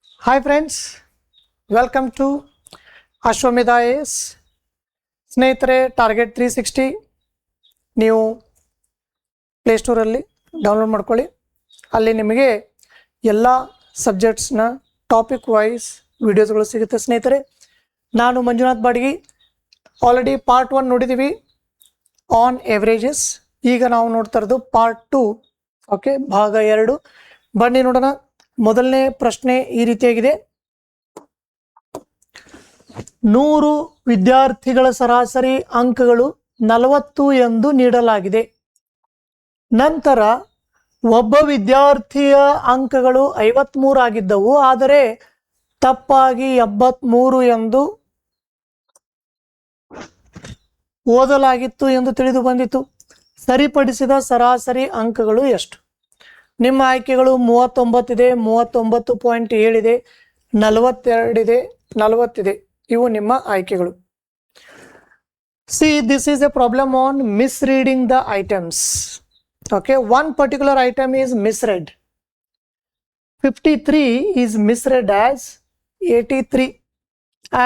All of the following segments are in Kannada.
Hi friends, welcome to Ashwamedha AS. ಸ್ನೇಹಿತರೆ ಟಾರ್ಗೆಟ್ 360 ನೀವು ಪ್ಲೇಸ್ಟೋರಲ್ಲಿ ಡೌನ್ಲೋಡ್ ಮಾಡ್ಕೊಳ್ಳಿ. ಅಲ್ಲಿ ನಿಮಗೆ ಎಲ್ಲ ಸಬ್ಜೆಕ್ಟ್ಸ್ನ ಟಾಪಿಕ್ ವೈಸ್ ವಿಡಿಯೋಸ್ಗಳು ಸಿಗುತ್ತೆ. ಸ್ನೇಹಿತರೆ, ನಾನು ಮಂಜುನಾಥ್ ಬಾಡ್ಗಿ. ಆಲ್ರೆಡಿ ಪಾರ್ಟ್ 1 ನೋಡಿದ್ದೀವಿ ಆನ್ ಎವರೇಜಸ್. ಈಗ ನಾವು ನೋಡ್ತಾ ಇರೋದು ಪಾರ್ಟ್ 2. ಓಕೆ, ಭಾಗ 2. ಬನ್ನಿ ನೋಡೋಣ. ಮೊದಲನೇ ಪ್ರಶ್ನೆ ಈ ರೀತಿಯಾಗಿದೆ. 100 ವಿದ್ಯಾರ್ಥಿಗಳ ಸರಾಸರಿ ಅಂಕಗಳು 40 ಎಂದು ನೀಡಲಾಗಿದೆ. ನಂತರ ಒಬ್ಬ ವಿದ್ಯಾರ್ಥಿಯ ಅಂಕಗಳು 53 ಆಗಿದ್ದವು, ಆದರೆ ತಪ್ಪಾಗಿ 73 ಎಂದು ಓದಲಾಗಿತ್ತು ಎಂದು ತಿಳಿದು ಬಂದಿತು. ಸರಿಪಡಿಸಿದ ಸರಾಸರಿ ಅಂಕಗಳು ಎಷ್ಟು? ನಿಮ್ಮ ಆಯ್ಕೆಗಳು 39 ಇದೆ, 39.7 ಇದೆ, 42 ಇದೆ, 40 ಇದೆ. ಇವು ನಿಮ್ಮ ಆಯ್ಕೆಗಳು. See, this is a problem on misreading the items. Okay, one particular item is misread. 53 is misread as 83,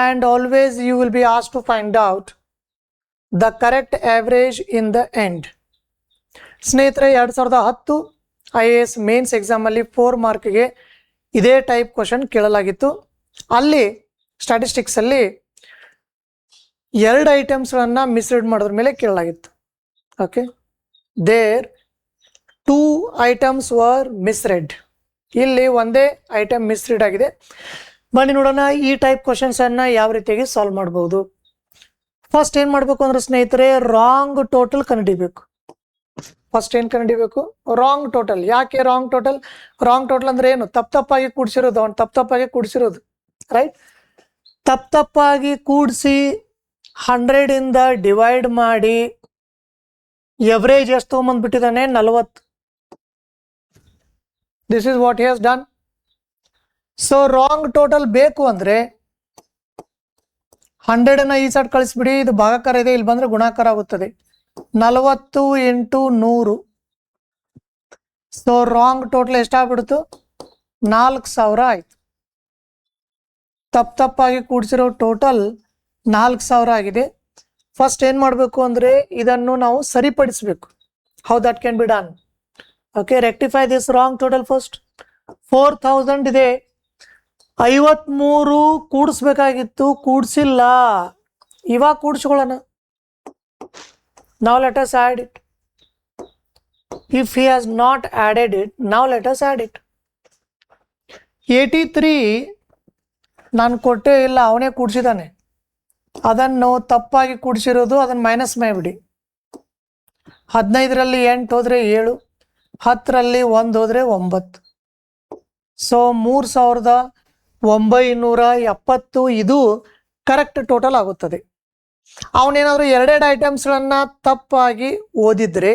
and always you will be asked to find out the correct average in the end. ಸ್ನೇಹಿತರೆ, 2010 IAS ಮೇನ್ಸ್ ಎಕ್ಸಾಮಲ್ಲಿ 4 ಮಾರ್ಕ್ಗೆ ಇದೇ ಟೈಪ್ ಕ್ವಶನ್ ಕೇಳಲಾಗಿತ್ತು. ಅಲ್ಲಿ ಸ್ಟ್ಯಾಟಿಸ್ಟಿಕ್ಸಲ್ಲಿ 2 ಐಟಮ್ಸ್ಗಳನ್ನು ಮಿಸ್ರೀಡ್ ಮಾಡೋದ್ರ ಮೇಲೆ ಕೇಳಲಾಗಿತ್ತು. Okay, there 2 items were misread. ಇಲ್ಲಿ ಒಂದೇ ಐಟಮ್ ಮಿಸ್ರೀಡ್ ಆಗಿದೆ. ಬನ್ನಿ ನೋಡೋಣ ಈ ಟೈಪ್ ಕ್ವಶನ್ಸನ್ನು ಯಾವ ರೀತಿಯಾಗಿ ಸಾಲ್ವ್ ಮಾಡ್ಬೋದು. ಫಸ್ಟ್ ಏನು ಮಾಡಬೇಕು ಅಂದರೆ ಸ್ನೇಹಿತರೆ, ರಾಂಗ್ ಟೋಟಲ್ ಕಂಡುಹಿಡಿಬೇಕು. ಫಸ್ಟ್ ಏನು ಕಂಡುಹಿಡಿಬೇಕು? Wrong total. ಯಾಕೆ ರಾಂಗ್ ಟೋಟಲ್? ರಾಂಗ್ ಟೋಟಲ್ ಅಂದರೆ ಏನು? ತಪ್ಪಾಗಿ ಕೂಡಿಸಿರೋದು. ಅವ್ನು ತಪ್ಪಾಗಿ ಕೂಡಿಸಿರೋದು, ರೈಟ್? ತಪ್ಪಾಗಿ ಕೂಡಿಸಿ 100 ಇಂದ ಡಿವೈಡ್ ಮಾಡಿ ಎವರೇಜ್ ಎಷ್ಟು ತೊಗೊಂಬಂದ್ಬಿಟ್ಟಿದ್ದಾನೆ? 40. This is what he has done. So wrong total ಬೇಕು ಅಂದರೆ 100 ಈ ಸೈಡ್ ಕಳಿಸ್ಬಿಡಿ. ಇದು ಭಾಗಾಕಾರ ಇದೆ, ಇಲ್ಲಿ ಬಂದರೆ ಗುಣಾಕಾರ ಆಗುತ್ತದೆ. 40 × 100. So wrong total ಎಷ್ಟಾಗ್ಬಿಡ್ತು? 4000 ಆಯ್ತು. ತಪ್ಪಾಗಿ ಕೂಡಿಸಿರೋ ಟೋಟಲ್ 4000 ಆಗಿದೆ. ಫಸ್ಟ್ ಏನು ಮಾಡಬೇಕು ಅಂದರೆ ಇದನ್ನು ನಾವು ಸರಿಪಡಿಸಬೇಕು. How that can be done? Okay, rectify this wrong total first. 4000 ಇದೆ, 53 ಕೂಡಿಸ್ಬೇಕಾಗಿತ್ತು, ಕೂಡಿಸಿಲ್ಲ. ಇವಾಗ ಕೂಡಿಸ್ಕೊಳ್ಳೋಣ. Now let us add it. If he has not added it, now let us add it. 83 ನಾನು ಕೊಟ್ಟೇ ಇಲ್ಲ, ಅವನೇ ಕೂಡಿಸಿದ್ದಾನೆ. ಅದನ್ನು ತಪ್ಪಾಗಿ ಕೂಡಿಸಿರೋದು, ಅದನ್ನು ಮೈನಸ್ ಮಾಡಿಬಿಡಿ. 15ರಲ್ಲಿ 8 ಹೋದರೆ 7, 10ರಲ್ಲಿ 1 ಹೋದರೆ 9. ಸೊ 3970 ಇದು ಕರೆಕ್ಟ್ ಟೋಟಲ್ ಆಗುತ್ತದೆ. ಅವನೇನಾದರೂ 2 ಐಟಮ್ಸ್ಗಳನ್ನು ತಪ್ಪಾಗಿ ಓದಿದ್ರೆ,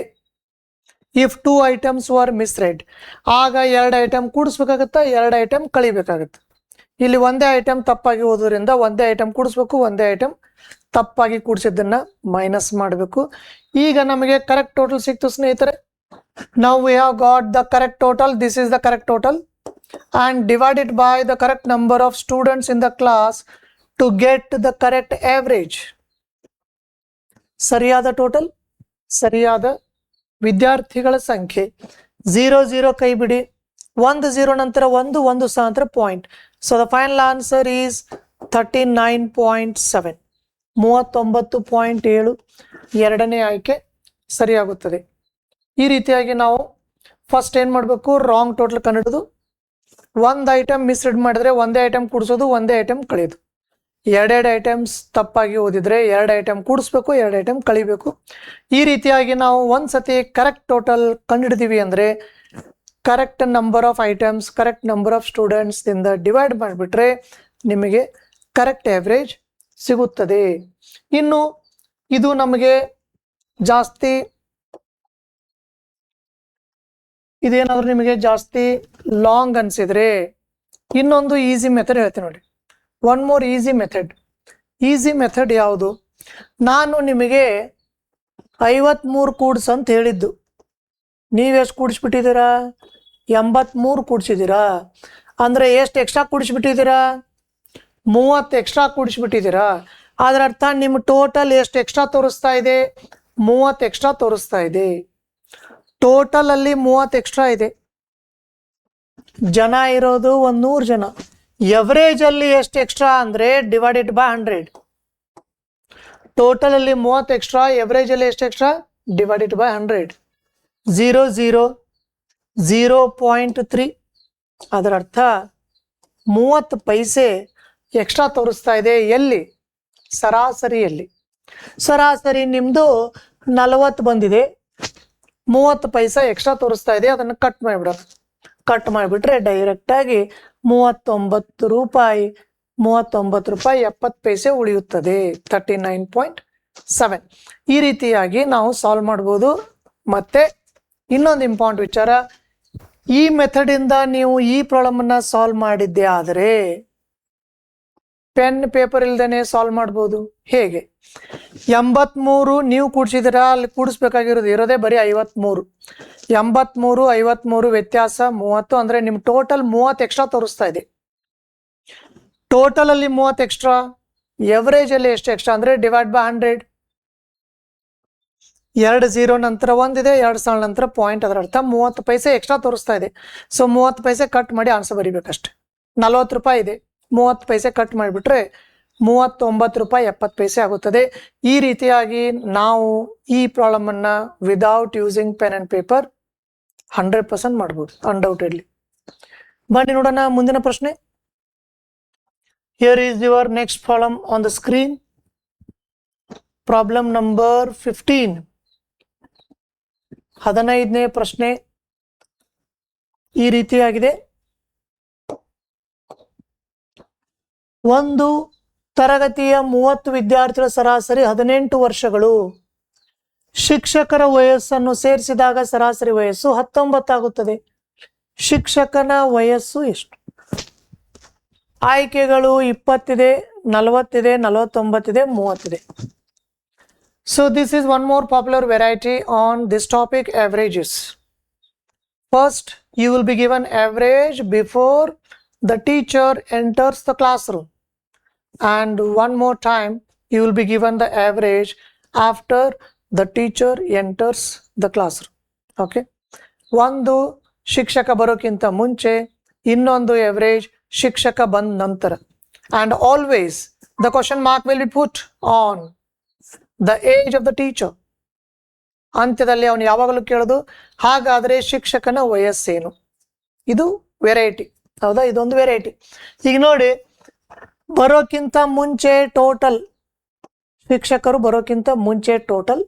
ಇಫ್ 2 ಐಟಮ್ಸ್ ವರ್ ಮಿಸ್ರೆಡ್, ಆಗ 2 ಐಟಮ್ ಕೂಡಿಸ್ಬೇಕಾಗತ್ತಾ, 2 ಐಟಮ್ ಕಳಿಬೇಕಾಗತ್ತೆ. ಇಲ್ಲಿ ಒಂದೇ ಐಟಮ್ ತಪ್ಪಾಗಿ ಓದೋದ್ರಿಂದ ಒಂದೇ ಐಟಮ್ ಕೂಡಿಸ್ಬೇಕು, ಒಂದೇ ಐಟಮ್ ತಪ್ಪಾಗಿ ಕೂಡಿಸಿದ್ದನ್ನು ಮೈನಸ್ ಮಾಡಬೇಕು. ಈಗ ನಮಗೆ ಕರೆಕ್ಟ್ ಟೋಟಲ್ ಸಿಕ್ತು ಸ್ನೇಹಿತರೆ. ನಾವು we have got the correct total. This is the correct total and divided by the correct number of students in the class to get the correct average. ಸರಿಯಾದ ಟೋಟಲ್, ಸರಿಯಾದ ವಿದ್ಯಾರ್ಥಿಗಳ ಸಂಖ್ಯೆ. 0 ಕೈ ಬಿಡಿ, 1 0 ನಂತರ 1 1 ಸಹ ನಂತರ point. So the final answer is 39.7. 39.7 ಎರಡನೇ ಆಯ್ಕೆ ಸರಿಯಾಗುತ್ತದೆ. ಈ ರೀತಿಯಾಗಿ ನಾವು ಫಸ್ಟ್ ಏನು ಮಾಡಬೇಕು? ರಾಂಗ್ ಟೋಟಲ್ ಕಂಡುಹಿಡಿದು ಒಂದು ಐಟಮ್ ಮಿಸ್ರೀಡ್ ಮಾಡಿದ್ರೆ ಒಂದೇ ಐಟಮ್ ಕೂಡಿಸೋದು, ಒಂದೇ ಐಟಮ್ ಕಳೆಯೋದು. 2 ಐಟಮ್ಸ್ ತಪ್ಪಾಗಿ ಓದಿದ್ರೆ 2 ಐಟಮ್ ಕೂಡಿಸ್ಬೇಕು, 2 ಐಟಮ್ ಕಳಿಬೇಕು. ಈ ರೀತಿಯಾಗಿ ನಾವು ಒಂದು ಸತಿ ಕರೆಕ್ಟ್ ಟೋಟಲ್ ಕಂಡುಹಿಡಿದೀವಿ ಅಂದರೆ correct number of items, correct number of ಸ್ಟೂಡೆಂಟ್ಸ್ದಿಂದ ಡಿವೈಡ್ ಮಾಡಿಬಿಟ್ರೆ ನಿಮಗೆ ಕರೆಕ್ಟ್ ಆವ್ರೇಜ್ ಸಿಗುತ್ತದೆ. ಇನ್ನು ಇದು ನಮಗೆ ಜಾಸ್ತಿ, ಇದೇನಾದರೂ ನಿಮಗೆ ಜಾಸ್ತಿ ಲಾಂಗ್ ಅನಿಸಿದರೆ ಇನ್ನೊಂದು ಈಸಿ ಮೆಥಡ್ ಹೇಳ್ತೀನಿ ನೋಡಿ. One more easy method. Easy method ಯಾವುದು? ನಾನು ನಿಮಗೆ 53 ಕೂಡಿಸು ಅಂತ ಹೇಳಿದ್ದು, ನೀವೆಷ್ಟು ಕೂಡಿಸ್ಬಿಟ್ಟಿದ್ದೀರಾ? 83 ಕೂಡಿಸಿದ್ದೀರಾ. ಅಂದರೆ ಎಷ್ಟು ಎಕ್ಸ್ಟ್ರಾ ಕೂಡಿಸ್ಬಿಟ್ಟಿದ್ದೀರಾ? 30 ಎಕ್ಸ್ಟ್ರಾ ಕೂಡಿಸ್ಬಿಟ್ಟಿದ್ದೀರಾ. ಅದರ ಅರ್ಥ ನಿಮ್ಮ ಟೋಟಲ್ ಎಷ್ಟು ಎಕ್ಸ್ಟ್ರಾ ತೋರಿಸ್ತಾ ಇದೆ? 30 ಎಕ್ಸ್ಟ್ರಾ ತೋರಿಸ್ತಾ ಇದೆ. ಟೋಟಲ್ ಅಲ್ಲಿ 30 ಎಕ್ಸ್ಟ್ರಾ ಇದೆ. ಜನ ಇರೋದು 100 ಜನ. ಎವರೇಜ್ ಅಲ್ಲಿ ಎಷ್ಟು ಎಕ್ಸ್ಟ್ರಾ ಅಂದರೆ ಡಿವೈಡೆಡ್ ಬೈ 100. ಟೋಟಲ್ ಅಲ್ಲಿ 30 ಎಕ್ಸ್ಟ್ರಾ, ಎವರೇಜ್ ಅಲ್ಲಿ ಎಷ್ಟು ಎಕ್ಸ್ಟ್ರಾ? Divided by 100. 0 0 0.3. ಅದರ ಅರ್ಥ 30 ಪೈಸೆ ಎಕ್ಸ್ಟ್ರಾ ತೋರಿಸ್ತಾ ಇದೆ. ಎಲ್ಲಿ? ಸರಾಸರಿಯಲ್ಲಿ. ಸರಾಸರಿ ನಿಮ್ಮದು 40 ಬಂದಿದೆ, 30 ಪೈಸೆ ಎಕ್ಸ್ಟ್ರಾ ತೋರಿಸ್ತಾ ಇದೆ. ಅದನ್ನು ಕಟ್ ಮಾಡಿಬಿಡೋಣ. ಕಟ್ ಮಾಡಿಬಿಟ್ರೆ ಡೈರೆಕ್ಟಾಗಿ 39 ರೂಪಾಯಿ 70 ಪೈಸೆ ಉಳಿಯುತ್ತದೆ. 39.7. ಈ ರೀತಿಯಾಗಿ ನಾವು ಸಾಲ್ವ್ ಮಾಡ್ಬೋದು. ಮತ್ತೆ ಇನ್ನೊಂದು ಇಂಪಾರ್ಟೆಂಟ್ ವಿಚಾರ, ಈ ಮೆಥಡಿಂದ ನೀವು ಈ ಪ್ರಾಬ್ಲಮನ್ನು ಸಾಲ್ವ್ ಮಾಡಿದ್ದೆ ಆದರೆ ಪೆನ್ ಪೇಪರ್ ಇಲ್ದೇನೆ ಸಾಲ್ವ್ ಮಾಡ್ಬೋದು. ಹೇಗೆ? 83 ನೀವು ಕೂಡಿಸಿದಿರ, ಅಲ್ಲಿ ಕೂಡಿಸ್ಬೇಕಾಗಿರೋದು ಇರೋದೇ ಬರೀ 53. 83 53 ವ್ಯತ್ಯಾಸ 30. ಅಂದರೆ ನಿಮ್ಮ ಟೋಟಲ್ 30 ಎಕ್ಸ್ಟ್ರಾ ತೋರಿಸ್ತಾ ಇದೆ. ಟೋಟಲ್ ಅಲ್ಲಿ 30 ಎಕ್ಸ್ಟ್ರಾ, ಎವರೇಜ್ ಅಲ್ಲಿ ಎಷ್ಟು ಎಕ್ಸ್ಟ್ರಾ ಅಂದರೆ ಡಿವೈಡ್ ಬೈ 100. 2 0 ನಂತರ 1 ಇದೆ, 2 0 ನಂತರ ಪಾಯಿಂಟ್. ಅದರ ಅರ್ಥ 30 ಪೈಸೆ ಎಕ್ಸ್ಟ್ರಾ ತೋರಿಸ್ತಾ ಇದೆ. ಸೊ 30 ಪೈಸೆ ಕಟ್ ಮಾಡಿ ಆನ್ಸರ್ ಬರೀಬೇಕಷ್ಟೆ. 40 ರೂಪಾಯಿ ಇದೆ, 30 ಪೈಸೆ ಕಟ್ ಮಾಡಿಬಿಟ್ರೆ 39 ರೂಪಾಯಿ 70 ಪೈಸೆ ಆಗುತ್ತದೆ. ಈ ರೀತಿಯಾಗಿ ನಾವು ಈ ಪ್ರಾಬ್ಲಮನ್ನು without using pen and paper 100% ಮಾಡ್ಬೋದು, ಅನ್ಡೌಟೆಡ್ಲಿ. ಬನ್ನಿ ನೋಡೋಣ ಮುಂದಿನ ಪ್ರಶ್ನೆ. Here is your next problem on the screen. Problem number 15. 15ನೇ ಪ್ರಶ್ನೆ ಈ ರೀತಿಯಾಗಿದೆ. ಒಂದು ತರಗತಿಯ 30 ವಿದ್ಯಾರ್ಥಿಗಳ ಸರಾಸರಿ 18 ವರ್ಷಗಳು. ಶಿಕ್ಷಕರ ವಯಸ್ಸನ್ನು ಸೇರಿಸಿದಾಗ ಸರಾಸರಿ ವಯಸ್ಸು 19 ಆಗುತ್ತದೆ. ಶಿಕ್ಷಕನ ವಯಸ್ಸು ಎಷ್ಟು? ಆಯ್ಕೆಗಳು 20 ಇದೆ, 40 ಇದೆ, 49 ಇದೆ, 30 ಇದೆ. So this is one more popular variety on this topic, averages. First, you will be given average before the teacher enters the classroom, and one more time you will be given the average after the teacher enters the classroom. Okay, ಒಂದು ಶಿಕ್ಷಕ ಬರೋಕ್ಕಿಂತ ಮುಂಚೆ, ಇನ್ನೊಂದು average ಶಿಕ್ಷಕ ಬಂದ ನಂತರ. And always the question mark will be put on the age of the teacher. ಅಂತ್ಯದಲ್ಲಿ ಅವನು ಯಾವಾಗಲೂ ಕೇಳೋದು ಹಾಗಾದರೆ ಶಿಕ್ಷಕನ ವಯಸ್ಸೇನು? ಇದು ವೆರೈಟಿ, ಹೌದಾ? ಇದೊಂದು ವೆರೈಟಿ. ಈಗ ನೋಡಿ, ಬರೋಕ್ಕಿಂತ ಮುಂಚೆ ಟೋಟಲ್, ಶಿಕ್ಷಕರು ಬರೋಕ್ಕಿಂತ ಮುಂಚೆ ಟೋಟಲ್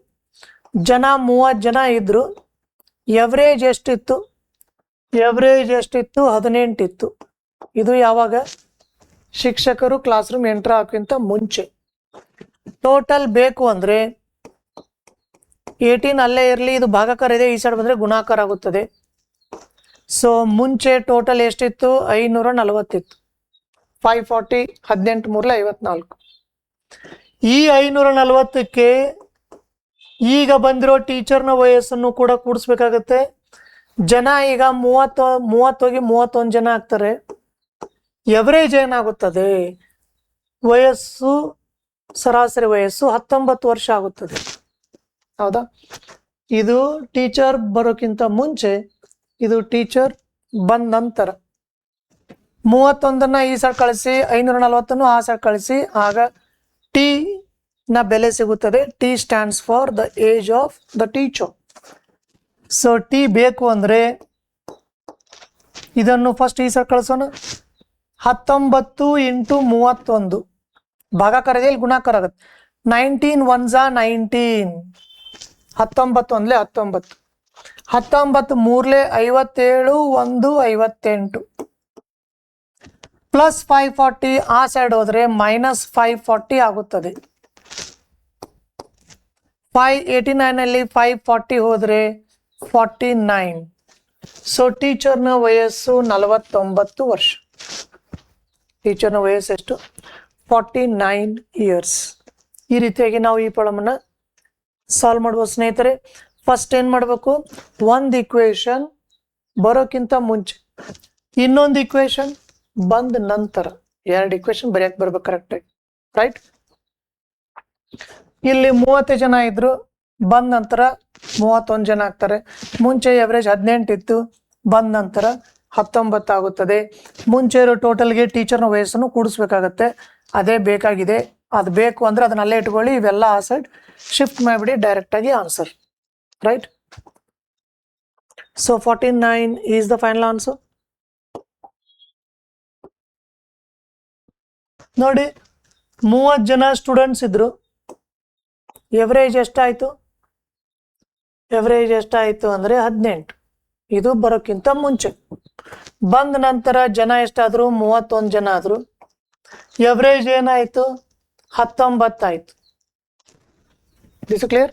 ಜನ 30 ಜನ ಇದ್ರು. ಎವರೇಜ್ ಎಷ್ಟಿತ್ತು? ಎವರೇಜ್ ಎಷ್ಟಿತ್ತು? 18 ಇತ್ತು. ಇದು ಯಾವಾಗ? ಶಿಕ್ಷಕರು ಕ್ಲಾಸ್ ರೂಮ್ ಎಂಟರ್ ಹಾಕೋಕ್ಕಿಂತ ಮುಂಚೆ. ಟೋಟಲ್ ಬೇಕು ಅಂದರೆ 18 ಅಲ್ಲೇ ಇರಲಿ, ಇದು ಭಾಗಾಕಾರ ಇದೆ, ಈ ಸೈಡ್ ಬಂದರೆ ಗುಣಾಕಾರ ಆಗುತ್ತದೆ. ಸೊ ಮುಂಚೆ ಟೋಟಲ್ ಎಷ್ಟಿತ್ತು? 540 ಇತ್ತು. 540, 18 3 54. ಈ 540ಕ್ಕೆ ಈಗ ಬಂದಿರೋ ಟೀಚರ್ನ ವಯಸ್ಸನ್ನು ಕೂಡ ಕೂಡಿಸ್ಬೇಕಾಗತ್ತೆ. ಜನ ಈಗ 30 ಹೋಗಿ 31 ಜನ ಆಗ್ತಾರೆ. ಎವರೇಜ್ ಏನಾಗುತ್ತದೆ? ವಯಸ್ಸು, ಸರಾಸರಿ ವಯಸ್ಸು 19 ವರ್ಷ ಆಗುತ್ತದೆ, ಹೌದಾ? ಇದು ಟೀಚರ್ ಬರೋಕ್ಕಿಂತ ಮುಂಚೆ, ಇದು ಟೀಚರ್ ಬಂದ ನಂತರ. 31ನ್ನ ಈ ಸೈಡ್ ಕಳಿಸಿ, 540ನ್ನು ಆ ಸೈಡ್ ಕಳಿಸಿ, ಆಗ ಟಿ ನ ಬೆಲೆ ಸಿಗುತ್ತದೆ. T stands for the age of the teacher. So T ಬೇಕು ಅಂದರೆ ಇದನ್ನು ಫಸ್ಟ್ ಈ ಸೈಡ್ ಕಳಿಸೋಣ. 19 × 31 ಭಾಗಾಕಾರ ಇದೆ, ಇಲ್ಲಿ ಗುಣಾಕಾರ ಆಗುತ್ತೆ. 19 1 19, 19 ಒಂದ್ಲೆ 19, 19 3 57, 1 58 ಪ್ಲಸ್ 540 ಆ ಸೈಡ್ ಹೋದ್ರೆ ಮೈನಸ್ 540 ಆಗುತ್ತದೆ. 589 ಅಲ್ಲಿ 540 ಹೋದ್ರೆ 49. ಸೊ ಟೀಚರ್ನ ವಯಸ್ಸು 49 ವರ್ಷ. ಟೀಚರ್ನ ವಯಸ್ಸು ಎಷ್ಟು? 49 ಇಯರ್ಸ್. ಈ ರೀತಿಯಾಗಿ ನಾವು ಈ ಪ್ರಾಬ್ಲಮನ್ನು ಸಾಲ್ವ್ ಮಾಡ್ಬೋದು ಸ್ನೇಹಿತರೆ. ಫಸ್ಟ್ ಏನು ಮಾಡಬೇಕು? ಒಂದು ಇಕ್ವೇಶನ್ ಬರೋಕ್ಕಿಂತ ಮುಂಚೆ ಇನ್ನೊಂದು ಇಕ್ವೇಶನ್ ಬಂದ ನಂತರ, 2 ಇಕ್ವೇಶನ್ ಬರೆಯಕ್ಕೆ ಬರ್ಬೇಕು ಕರೆಕ್ಟಾಗಿ, ರೈಟ್? ಇಲ್ಲಿ 30 ಜನ ಇದ್ರು, ಬಂದ ನಂತರ 31 ಜನ ಆಗ್ತಾರೆ. ಮುಂಚೆ ಎವರೇಜ್ 18 ಇತ್ತು, ಬಂದ ನಂತರ 19 ಆಗುತ್ತದೆ. ಮುಂಚೆ ಇರೋ ಟೋಟಲ್ಗೆ ಟೀಚರ್ನ ವಯಸ್ಸನ್ನು ಕೂಡಿಸ್ಬೇಕಾಗತ್ತೆ. ಅದೇ ಬೇಕಾಗಿದೆ. ಅದು ಬೇಕು ಅಂದ್ರೆ ಅದನ್ನ ಅಲ್ಲೇ ಇಟ್ಕೊಳ್ಳಿ, ಇವೆಲ್ಲ ಆ ಸೈಡ್ ಶಿಫ್ಟ್ ಮಾಡಿಬಿಡಿ, ಡೈರೆಕ್ಟ್ ಆಗಿ answer, right? So 49 is the final answer. ನೋಡಿ, 30 ಜನ ಸ್ಟೂಡೆಂಟ್ಸ್ ಇದ್ರು, ಎವರೇಜ್ ಎಷ್ಟಾಯ್ತು? ಎವರೇಜ್ ಎಷ್ಟಾಯ್ತು ಅಂದ್ರೆ 18. ಇದು ಬರೋಕ್ಕಿಂತ ಮುಂಚೆ. ಬಂದ ನಂತರ ಜನ ಎಷ್ಟಾದ್ರು? 31 ಜನ ಆದ್ರು. ಎವರೇಜ್ ಏನಾಯ್ತು? 19 ಆಯ್ತು. This clear?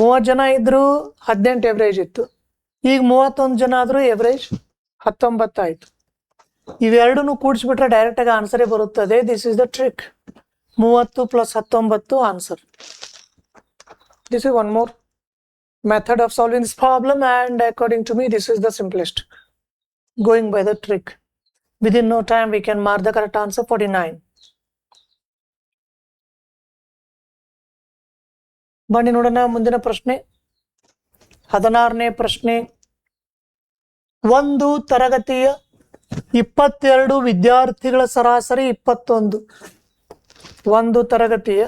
30 ಜನ ಇದ್ರು, 18 ಎವರೇಜ್ ಇತ್ತು. ಈಗ 31 ಜನ ಆದ್ರೂ, ಎವರೇಜ್ 19 ಆಯ್ತು. ಇವೆರಡನ್ನು ಕೂಡಿಸ್ಬಿಟ್ರೆ ಡೈರೆಕ್ಟ್ ಆಗಿ ಆನ್ಸರೇ ಬರುತ್ತದೆ. This is the trick. 30 + 19 answer. This is one more method of solving this problem, and according to me this is the simplest, going by the trick. Within no time we can mark the correct answer. 49. ಬನ್ನಿ ನೋಡೋಣ ಮುಂದಿನ ಪ್ರಶ್ನೆ. 16ನೇ ಪ್ರಶ್ನೆ. ಒಂದು ತರಗತಿಯ 22 ವಿದ್ಯಾರ್ಥಿಗಳ ಸರಾಸರಿ 21. ಒಂದು ತರಗತಿಯ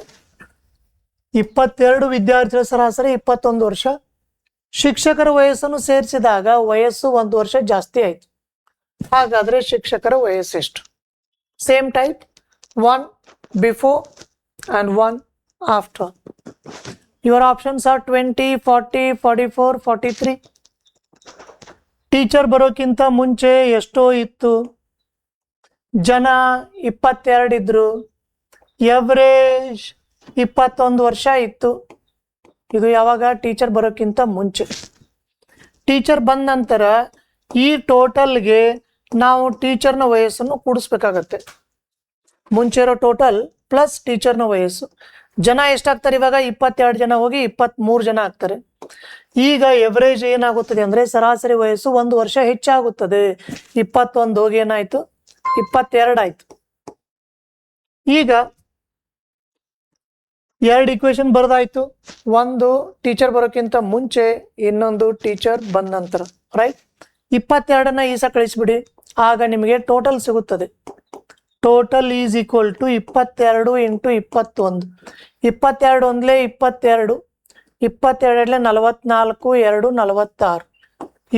22 ವಿದ್ಯಾರ್ಥಿಗಳ ಸರಾಸರಿ 21 ವರ್ಷ. ಶಿಕ್ಷಕರ ವಯಸ್ಸನ್ನು ಸೇರಿಸಿದಾಗ ವಯಸ್ಸು 1 ವರ್ಷ ಜಾಸ್ತಿ ಆಯ್ತು. ಹಾಗಾದ್ರೆ ಶಿಕ್ಷಕರ ವಯಸ್ಸು ಎಷ್ಟು? Same type, 1 before and 1 after. Your options are 20, 40, 44, 43. Teacher ಬರೋಕ್ಕಿಂತ ಮುಂಚೆ ಎಷ್ಟೋ ಇತ್ತು? ಜನ 22 ಇದ್ರು. ಎವರೇಜ್ 21 ವರ್ಷ ಇತ್ತು. ಇದು ಯಾವಾಗ? ಟೀಚರ್ ಬರೋಕ್ಕಿಂತ ಮುಂಚೆ. ಟೀಚರ್ ಬಂದ ನಂತರ ಈ ಟೋಟಲ್ಗೆ ನಾವು ಟೀಚರ್ನ ವಯಸ್ಸನ್ನು ಕೂಡಿಸ್ಬೇಕಾಗತ್ತೆ. ಮುಂಚೆ ಇರೋ ಟೋಟಲ್ ಪ್ಲಸ್ ಟೀಚರ್ನ ವಯಸ್ಸು. ಜನ ಎಷ್ಟಾಗ್ತಾರೆ ಇವಾಗ? 22 ಜನ ಹೋಗಿ 23 ಜನ ಆಗ್ತಾರೆ. ಈಗ ಎವರೇಜ್ ಏನಾಗುತ್ತದೆ ಅಂದ್ರೆ ಸರಾಸರಿ ವಯಸ್ಸು 1 ವರ್ಷ ಹೆಚ್ಚಾಗುತ್ತದೆ. 21 ಹೋಗಿ ಏನಾಯ್ತು? 22 ಆಯ್ತು. ಈಗ 2 ಇಕ್ವೇಶನ್ ಬರ್ದಾಯ್ತು. ಒಂದು ಟೀಚರ್ ಬರೋಕ್ಕಿಂತ ಮುಂಚೆ, ಇನ್ನೊಂದು ಟೀಚರ್ ಬಂದ ನಂತರ, ರೈಟ್? 22ನ್ನ ಈಸ ಕಳಿಸ್ಬಿಡಿ, ಆಗ ನಿಮಗೆ ಟೋಟಲ್ ಸಿಗುತ್ತದೆ. Total is equal to 22 × 21. 22 ಒಂದ್ಲೆ 22, 22 44, 2 46.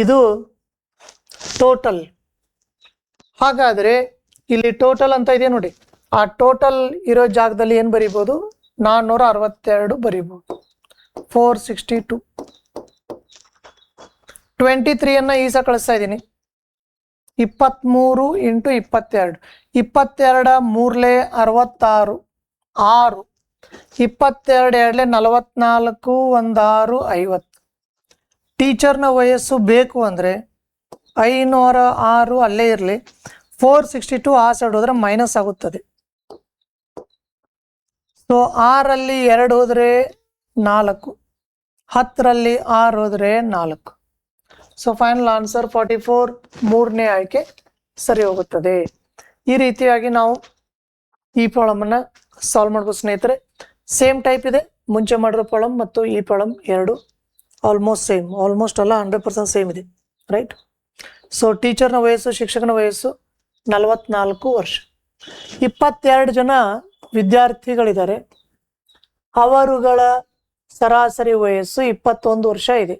ಇದು ಟೋಟಲ್. ಹಾಗಾದ್ರೆ ಇಲ್ಲಿ ಟೋಟಲ್ ಅಂತ ಇದೆ ನೋಡಿ, ಆ ಟೋಟಲ್ ಇರೋ ಜಾಗದಲ್ಲಿ ಏನು ಬರೀಬಹುದು? 462 ಬರೀಬಹುದು. 462. 23ನ್ನ ಈಸ ಕಳಿಸ್ತಾ ಇದ್ದೀನಿ. 23 × 22. 22 3 66, 6. 22 2 44, 1 6 50. ಟೀಚರ್ನ ವಯಸ್ಸು ಬೇಕು ಅಂದರೆ 506 ಅಲ್ಲೇ ಇರಲಿ. 462 ಆ ಸೈಡ್ ಹೋದ್ರೆ ಮೈನಸ್ ಆಗುತ್ತದೆ. ಸೊ 6ರಲ್ಲಿ 2 ಹೋದ್ರೆ 4, 10ರಲ್ಲಿ 6 ಹೋದ್ರೆ 4. ಸೊ ಫೈನಲ್ ಆನ್ಸರ್ 44, 3ನೇ ಆಯ್ಕೆ ಸರಿ ಹೋಗುತ್ತದೆ. ಈ ರೀತಿಯಾಗಿ ನಾವು ಈ ಪ್ರಾಬ್ಲಮನ್ನು ಸಾಲ್ವ್ ಮಾಡ್ಬೋದು ಸ್ನೇಹಿತರೆ. ಸೇಮ್ ಟೈಪ್ ಇದೆ, ಮುಂಚೆ ಮಾಡಿರೋ ಪ್ರಾಬ್ಲಮ್ ಮತ್ತು ಈ ಪ್ರಾಬ್ಲಮ್ ಎರಡು ಆಲ್ಮೋಸ್ಟ್ ಸೇಮ್, ಆಲ್ಮೋಸ್ಟ್ ಅಲ್ಲ 100% ಸೇಮ್ ಇದೆ, ರೈಟ್? ಸೊ ಟೀಚರ್ನ ವಯಸ್ಸು, ಶಿಕ್ಷಕನ ವಯಸ್ಸು 44 ವರ್ಷ. 22 ಜನ ವಿದ್ಯಾರ್ಥಿಗಳಿದ್ದಾರೆ. ಅವರುಗಳ ಸರಾಸರಿ ವಯಸ್ಸು 21 ವರ್ಷ ಇದೆ.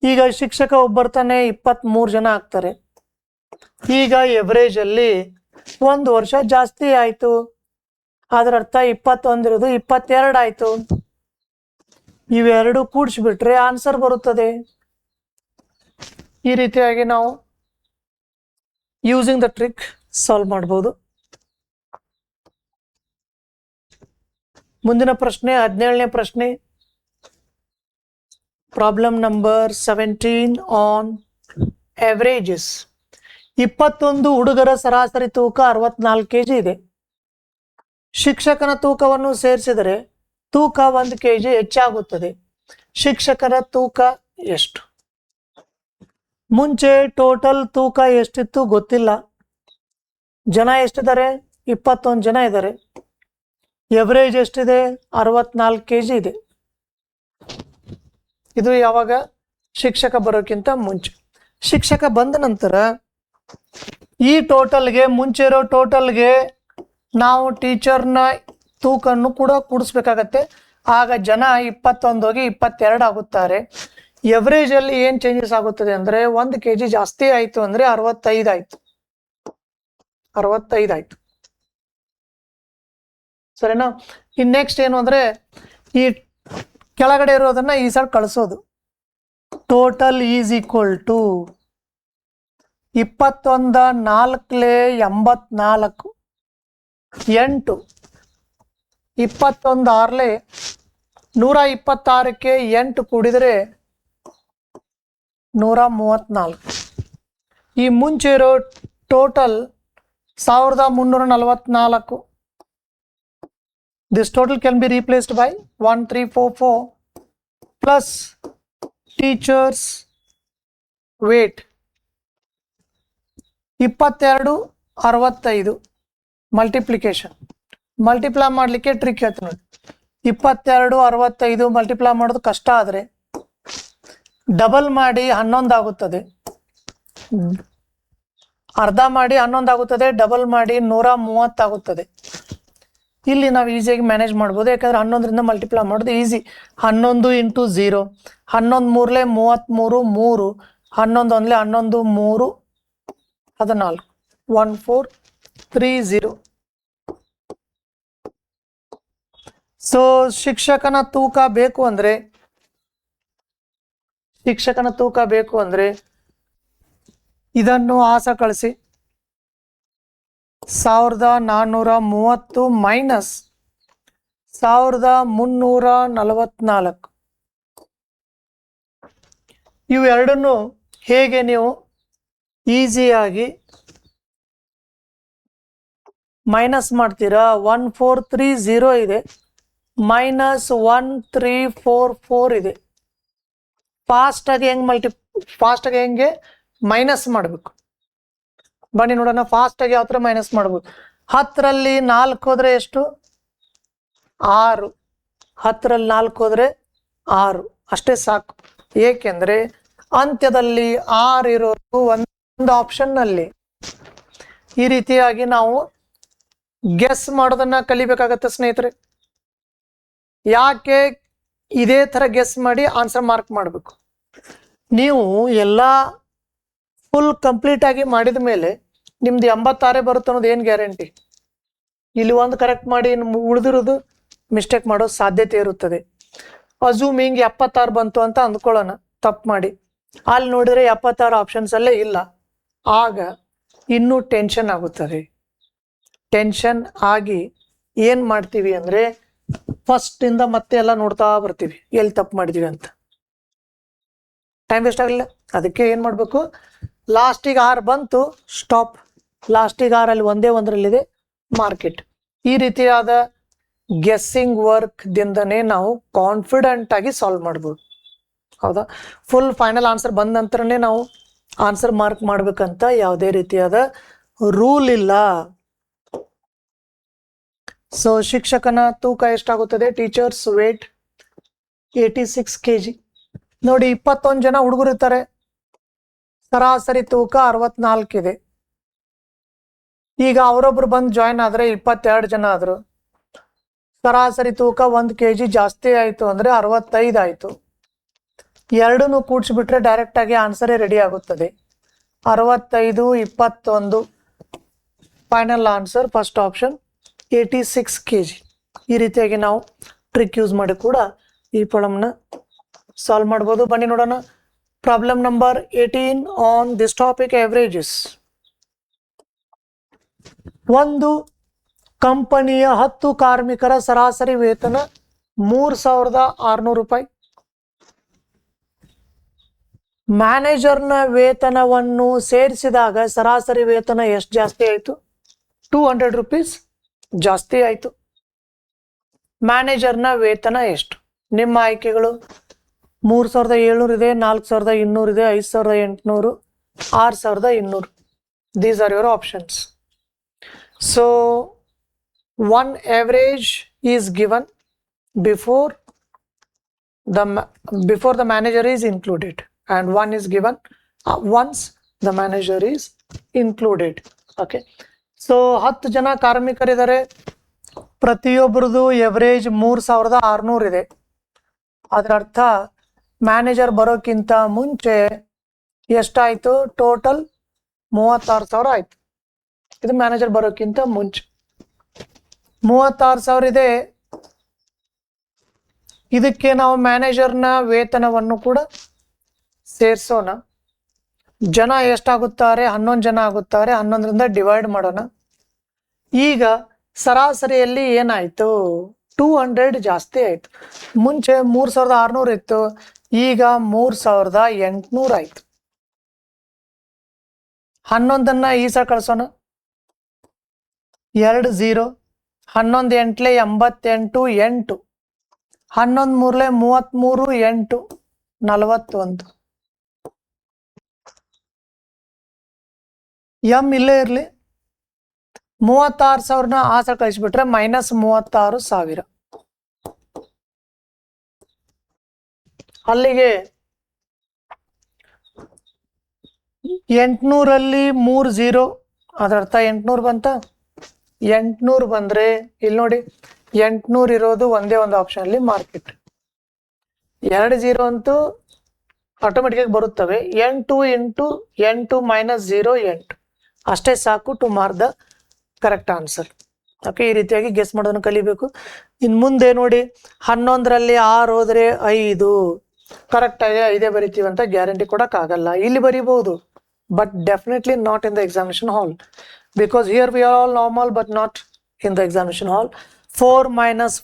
ಈಗ ಶಿಕ್ಷಕ ಒಬ್ಬರ್ತಾನೆ 23 ಜನ ಆಗ್ತಾರೆ. ಈಗ ಎವರೇಜ್ ಅಲ್ಲಿ 1 ವರ್ಷ ಜಾಸ್ತಿ ಆಯ್ತು. ಅದರ ಅರ್ಥ 21 ಇರೋದು 22 ಆಯ್ತು. ಇವೆರಡು ಕೂಡಿಸ್ಬಿಟ್ರೆ ಆನ್ಸರ್ ಬರುತ್ತದೆ. ಈ ರೀತಿಯಾಗಿ ನಾವು ಯೂಸಿಂಗ್ ದ ಟ್ರಿಕ್ ಸಾಲ್ವ್ ಮಾಡಬಹುದು. ಮುಂದಿನ ಪ್ರಶ್ನೆ 17ನೇ ಪ್ರಶ್ನೆ. Problem number 17 on ಅವರೇಜಸ್. 21 ಹುಡುಗರ ಸರಾಸರಿ ತೂಕ 64 kg ಇದೆ. ಶಿಕ್ಷಕನ ತೂಕವನ್ನು ಸೇರಿಸಿದರೆ ತೂಕ 1 kg ಹೆಚ್ಚಾಗುತ್ತದೆ. ಶಿಕ್ಷಕರ ತೂಕ ಎಷ್ಟು? ಮುಂಚೆ ಟೋಟಲ್ ತೂಕ ಎಷ್ಟಿತ್ತು ಗೊತ್ತಿಲ್ಲ, ಜನ ಎಷ್ಟಿದ್ದಾರೆ 21 ಜನ ಇದ್ದಾರೆ, ಎವರೇಜ್ ಎಷ್ಟಿದೆ 64 kg ಇದೆ. ಇದು ಯಾವಾಗ ಶಿಕ್ಷಕ ಬರೋಕ್ಕಿಂತ ಮುಂಚೆ. ಶಿಕ್ಷಕ ಬಂದ ನಂತರ ಈ ಟೋಟಲ್ಗೆ ಮುಂಚೆ ಇರೋ ಟೋಟಲ್ಗೆ ನಾವು ಟೀಚರ್ನ ತೂಕನ್ನು ಕೂಡ ಕೂಡಿಸ್ಬೇಕಾಗತ್ತೆ. ಆಗ ಜನ 21 ಹೋಗಿ 22 ಆಗುತ್ತಾರೆ. ಎವರೇಜ್ ಅಲ್ಲಿ ಏನ್ ಚೇಂಜಸ್ ಆಗುತ್ತದೆ ಅಂದ್ರೆ 1 kg ಜಾಸ್ತಿ ಆಯ್ತು ಅಂದ್ರೆ 65 ಆಯ್ತು, 65 ಆಯ್ತು. ಸರಿನಾ? ಇನ್ ನೆಕ್ಸ್ಟ್ ಏನು ಅಂದ್ರೆ ಈ ಕೆಳಗಡೆ ಇರೋದನ್ನ ಈ ಸೈಡ್ ಕಳಿಸೋದು. ಟೋಟಲ್ ಈಸ್ ಈಕ್ವಲ್ ಟು 21 4 84 8 21 6 126ಕ್ಕೆ 8 ಕೂಡಿದರೆ 134. ಈ ಮುಂಚೆ ಇರೋ total 1344. This total can be replaced by 1344 plus teachers weight 22 65 multiplication. Multiply ಮಾಡಲಿಕ್ಕೆ ಟ್ರಿಕ್ ಹೇಳ್ತೀನಿ ನೋಡಿ. 22 65 ಮಲ್ಟಿಪ್ಲೈ ಮಾಡೋದು ಕಷ್ಟ ಆದರೆ ಡಬಲ್ ಮಾಡಿ 11 ಆಗುತ್ತದೆ, ಅರ್ಧ ಮಾಡಿ 11 ಆಗುತ್ತದೆ, ಡಬಲ್ ಮಾಡಿ 130 ಆಗುತ್ತದೆ. ಇಲ್ಲಿ ನಾವು ಈಸಿಯಾಗಿ ಮ್ಯಾನೇಜ್ ಮಾಡ್ಬೋದು, ಯಾಕಂದ್ರೆ 11ರಿಂದ ಮಲ್ಟಿಪ್ಲೈ ಮಾಡೋದು ಈಸಿ. 11 × 0, 11 3 33, 3 11 1 11 3 14 1430. ಸೊ ಶಿಕ್ಷಕನ ತೂಕ ಬೇಕು ಅಂದ್ರೆ ಇದನ್ನು ಆಸ ಕಳಿಸಿ. 1430 ಮೈನಸ್ 1344. ಇವೆರಡನ್ನು ಹೇಗೆ ನೀವು ಈಸಿಯಾಗಿ ಮೈನಸ್ ಮಾಡ್ತೀರಾ? 1430 ಇದೆ ಮೈನಸ್ 1344 ಇದೆ. ಫಾಸ್ಟಾಗಿ ಹೆಂಗೆ ಮೈನಸ್ ಮಾಡಬೇಕು ಬನ್ನಿ ನೋಡೋಣ. ಫಾಸ್ಟಾಗಿ ಯಾವ ಥರ ಮೈನಸ್ ಮಾಡ್ಬೋದು? 10ರಲ್ಲಿ 4 ಹೋದ್ರೆ ಎಷ್ಟು? 6. 10ರಲ್ಲಿ 4 ಹೋದ್ರೆ 6 ಅಷ್ಟೇ ಸಾಕು. ಏಕೆಂದ್ರೆ ಅಂತ್ಯದಲ್ಲಿ 6 ಇರೋದು ಒಂದು ಆಪ್ಷನ್ನಲ್ಲಿ. ಈ ರೀತಿಯಾಗಿ ನಾವು ಗೆಸ್ ಮಾಡೋದನ್ನ ಕಲಿಬೇಕಾಗತ್ತೆ ಸ್ನೇಹಿತರೆ. ಯಾಕೆ ಇದೇ ಥರ ಗೆಸ್ ಮಾಡಿ ಆನ್ಸರ್ ಮಾರ್ಕ್ ಮಾಡಬೇಕು. ನೀವು ಎಲ್ಲ ಫುಲ್ ಕಂಪ್ಲೀಟ್ ಆಗಿ ಮಾಡಿದ ಮೇಲೆ ನಿಮ್ದು 86 ಬರುತ್ತೆ ಅನ್ನೋದು ಏನು ಗ್ಯಾರಂಟಿ? ಇಲ್ಲಿ ಒಂದು ಕರೆಕ್ಟ್ ಮಾಡಿ ಉಳಿದಿರೋದು ಮಿಸ್ಟೇಕ್ ಮಾಡೋ ಸಾಧ್ಯತೆ ಇರುತ್ತದೆ. ಅಸ್ಯೂಮಿಂಗ್ 76 ಬಂತು ಅಂತ ಅಂದ್ಕೊಳ್ಳೋಣ, ತಪ್ಪು ಮಾಡಿ ಅಲ್ಲಿ ನೋಡಿದ್ರೆ 76 ಆಪ್ಷನ್ಸ್ ಅಲ್ಲೇ ಇಲ್ಲ. ಆಗ ಇನ್ನೂ ಟೆನ್ಷನ್ ಆಗುತ್ತದೆ. ಟೆನ್ಷನ್ ಆಗಿ ಏನು ಮಾಡ್ತೀವಿ ಅಂದರೆ ಫಸ್ಟಿಂದ ಮತ್ತೆ ಎಲ್ಲ ನೋಡ್ತಾ ಬರ್ತೀವಿ ಎಲ್ಲಿ ತಪ್ಪು ಮಾಡಿದೀವಿ ಅಂತ. ಟೈಮ್ ವೇಸ್ಟ್ ಆಗಲಿಲ್ಲ. ಅದಕ್ಕೆ ಏನು ಮಾಡಬೇಕು? ಲಾಸ್ಟಿಗೆ 6 ಬಂತು, ಸ್ಟಾಪ್. ಲಾಸ್ಟಿಗೆ 6 ಅಲ್ಲಿ ಒಂದರಲ್ಲಿದೆ ಮಾರ್ಕೆಟ್. ಈ ರೀತಿಯಾದ ಗೆಸ್ಸಿಂಗ್ ವರ್ಕ್ ದಿಂದನೇ ನಾವು ಕಾನ್ಫಿಡೆಂಟ್ ಆಗಿ ಸಾಲ್ವ್ ಮಾಡ್ಬೋದು. ಹೌದಾ? ಫುಲ್ ಫೈನಲ್ ಆನ್ಸರ್ ಬಂದ ನಂತರನೇ ನಾವು ಆನ್ಸರ್ ಮಾರ್ಕ್ ಮಾಡ್ಬೇಕಂತ ಯಾವುದೇ ರೀತಿಯಾದ ರೂಲ್ ಇಲ್ಲ. ಸೊ ಶಿಕ್ಷಕನ ತೂಕ ಎಷ್ಟಾಗುತ್ತದೆ? Teachers wait 86 kg. ನೋಡಿ 21 ಜನ ಹುಡುಗರು ಇರ್ತಾರೆ, ಸರಾಸರಿ ತೂಕ 64 ಇದೆ. ಈಗ ಅವರೊಬ್ರು ಬಂದು ಜಾಯಿನ್ ಆದ್ರೆ 22 ಜನ ಆದ್ರು, ಸರಾಸರಿ ತೂಕ 1 kg ಜಾಸ್ತಿ ಆಯ್ತು ಅಂದ್ರೆ 65 ಆಯ್ತು. ಎರಡನ್ನು ಕೂಡಿಸ್ಬಿಟ್ರೆ ಡೈರೆಕ್ಟ್ ಆಗಿ ಆನ್ಸರೇ ರೆಡಿ ಆಗುತ್ತದೆ. 65 21 final answer first option 86 kg. ಈ ರೀತಿಯಾಗಿ ನಾವು ಟ್ರಿಕ್ ಯೂಸ್ ಮಾಡಿ ಕೂಡ ಈ ಪ್ರಾಬ್ಲಮ್ನ ಸಾಲ್ವ್ ಮಾಡ್ಬೋದು. ಬನ್ನಿ ನೋಡೋಣ. Problem number 18 on this topic averages. ಒಂದು ಕಂಪನಿಯ 10 ಕಾರ್ಮಿಕರ ಸರಾಸರಿ ವೇತನ 3600 ರೂಪಾಯಿ. ಮ್ಯಾನೇಜರ್ನ ವೇತನವನ್ನು ಸೇರಿಸಿದಾಗ ಸರಾಸರಿ ವೇತನ ಎಷ್ಟು ಜಾಸ್ತಿ ಆಯಿತು? 200 ರೂಪೀಸ್ ಜಾಸ್ತಿ ಆಯಿತು. ಮ್ಯಾನೇಜರ್ನ ವೇತನ ಎಷ್ಟು? ನಿಮ್ಮ ಆಯ್ಕೆಗಳು 3700 ಇದೆ, 4200 ಇದೆ, 5800, 6200. These are your options. So one average is given before the manager is included, and one is given once the manager is included. Okay, so 10 ಜನ ಕಾರ್ಮಿಕರಿದ್ದಾರೆ, ಪ್ರತಿಯೊಬ್ಬರದು ಎವರೇಜ್ 3600 ಇದೆ. ಅದರ ಅರ್ಥ ಮ್ಯಾನೇಜರ್ ಬರೋಕ್ಕಿಂತ ಮುಂಚೆ ಎಷ್ಟಾಯಿತು? ಟೋಟಲ್ 36,000 ಆಯಿತು. ಇದು ಮ್ಯಾನೇಜರ್ ಬರೋಕ್ಕಿಂತ ಮುಂಚೆ 36,000 ಇದೆ. ಇದಕ್ಕೆ ನಾವು ಮ್ಯಾನೇಜರ್ನ ವೇತನವನ್ನು ಕೂಡ ಸೇರಿಸೋಣ. ಜನ ಎಷ್ಟಾಗುತ್ತಾರೆ? 11 ಜನ ಆಗುತ್ತಾರೆ. 11ರಿಂದ ಡಿವೈಡ್ ಮಾಡೋಣ. ಈಗ ಸರಾಸರಿಯಲ್ಲಿ ಏನಾಯಿತು? 200 ಜಾಸ್ತಿ ಆಯಿತು. ಮುಂಚೆ 3600 ಇತ್ತು, ಈಗ 3800 ಆಯಿತು. 11ನ್ನು ಈ ಸಲ ಕಳಿಸೋಣ. 2 0, 11 8 88, 8, 11 3 33, 8 41. ಎಂ ಇಲ್ಲೇ ಇರಲಿ. 36,000ನ ಆ ಸಲ ಕಳಿಸ್ಬಿಟ್ರೆ -36,000. ಅಲ್ಲಿಗೆ 800ರಲ್ಲಿ 3 0, ಅದರ ಅರ್ಥ 800 ಬಂತ. 800 ಬಂದರೆ ಇಲ್ಲಿ ನೋಡಿ, 800 ಇರೋದು ಒಂದೇ ಒಂದು ಆಪ್ಷನಲ್ಲಿ ಮಾರ್ಕೆಟ್. 2 0 ಅಂತೂ ಆಟೋಮೆಟಿಕಾಗಿ ಬರುತ್ತವೆ. 8 × 8 - 0 8 ಅಷ್ಟೇ ಸಾಕು to mark the correct answer. Okay, ಈ ರೀತಿಯಾಗಿ ಗೆಸ್ ಮಾಡೋದನ್ನು ಕಲಿಬೇಕು. ಇನ್ನು ಮುಂದೆ ನೋಡಿ, 11ರಲ್ಲಿ 6 ಹೋದರೆ 5, ಕರೆಕ್ಟಾಗಿ 5 ಬರಿತೀವಿ ಅಂತ ಗ್ಯಾರಂಟಿ ಕೊಡೋಕ್ಕಾಗಲ್ಲ. ಇಲ್ಲಿ ಬರಿಬಹುದು, but definitely not in the examination hall, because here we are all normal but not in the examination hall. 4 -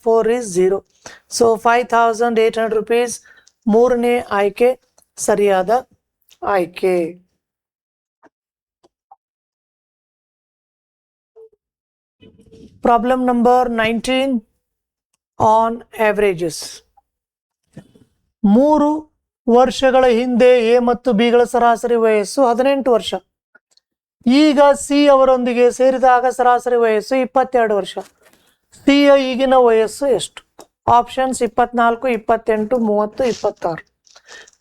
4 is 0. So 5,800 rupees ಮೂರನೇ ಆಯ್ಕೆ ಸರಿಯಾದ ಆಯ್ಕೆ. Problem number 19 on averages. 3 ವರ್ಷಗಳ ಹಿಂದೆ ಎ ಮತ್ತು ಬಿಗಳ ಸರಾಸರಿ ವಯಸ್ಸು 18 ವರ್ಷ. ಈಗ ಸಿ ಅವರೊಂದಿಗೆ ಸೇರಿದಾಗ ಸರಾಸರಿ ವಯಸ್ಸು 22 ವರ್ಷ. ಸಿಯ ಈಗಿನ ವಯಸ್ಸು ಎಷ್ಟು? Options 24, 28, 30, 26.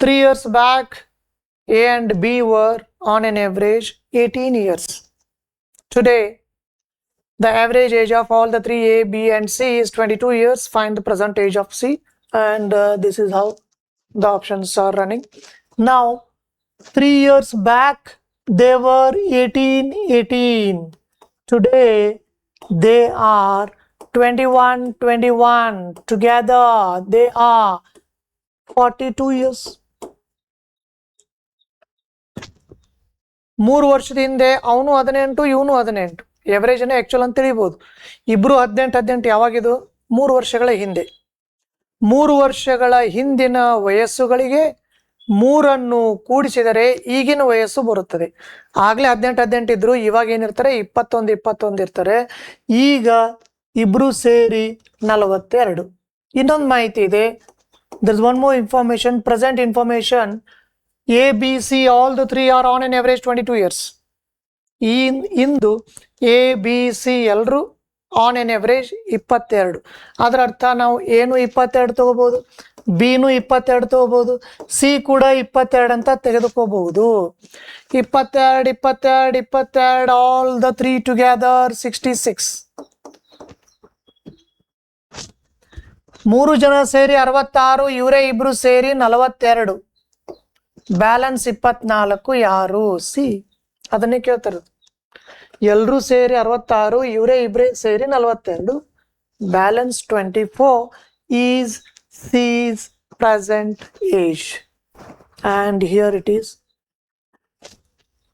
3 years back, A and B were on an average 18 years. Today, the average age of all the 3 A, B and C is 22 years. Find the present age of C, and this is how the options are running. Now, 3 years back, they were 18. Today, they are 21. Together, they are 42 years. 3 ವರ್ಷದ ಹಿಂದೆ ಅವನು 18, ಇವನು 18. ಎವರೇಜ್ ಅನ್ನು ಆ್ಯಕ್ಚುಲ್ ಅಂತ ತಿಳಿಬೋದು. ಇಬ್ಬರು 18 ಯಾವಾಗಿದು? 3 ವರ್ಷಗಳ ಹಿಂದೆ. 3 ವರ್ಷಗಳ ಹಿಂದಿನ ವಯಸ್ಸುಗಳಿಗೆ 3ಅನ್ನು ಕೂಡಿಸಿದರೆ ಈಗಿನ ವಯಸ್ಸು ಬರುತ್ತದೆ. ಆಗಲೇ 18 ಇದ್ರು, ಇವಾಗ ಏನಿರ್ತಾರೆ? 21 ಇರ್ತಾರೆ. ಈಗ ಇಬ್ರು ಸೇರಿ 42. ಇನ್ನೊಂದು ಮಾಹಿತಿ ಇದೆ. There's one more information, present information. A, B, C, all the 3 are on an average 22 years. ಇಂದು A, B, C ಎಲ್ಲರೂ ಆನ್ ಎನ್ ಎವರೇಜ್ 22. ಅದರ ಅರ್ಥ ನಾವು ಏನು 22 ತಗೋಬಹುದು, ಬಿನು 22 ತಗೋಬಹುದು, ಸಿ ಕೂಡ 22 ಅಂತ ತೆಗೆದುಕೋಬಹುದು. 22 ಆಲ್ ದ 3 ಟುಗೆದರ್ 66. 3 ಜನ ಸೇರಿ 66, ಇವರೇ ಇಬ್ರು ಸೇರಿ 42. ಬ್ಯಾಲೆನ್ಸ್ 24 ಯಾರು? ಸಿ. ಅದನ್ನೇ ಕೇಳ್ತಾರೆ. ಎಲ್ಲರೂ ಸೇರಿ 66, ಇವರೇ ಇಬ್ಬರೇ ಸೇರಿ 42. Balance 24 is C's present age, and here it is.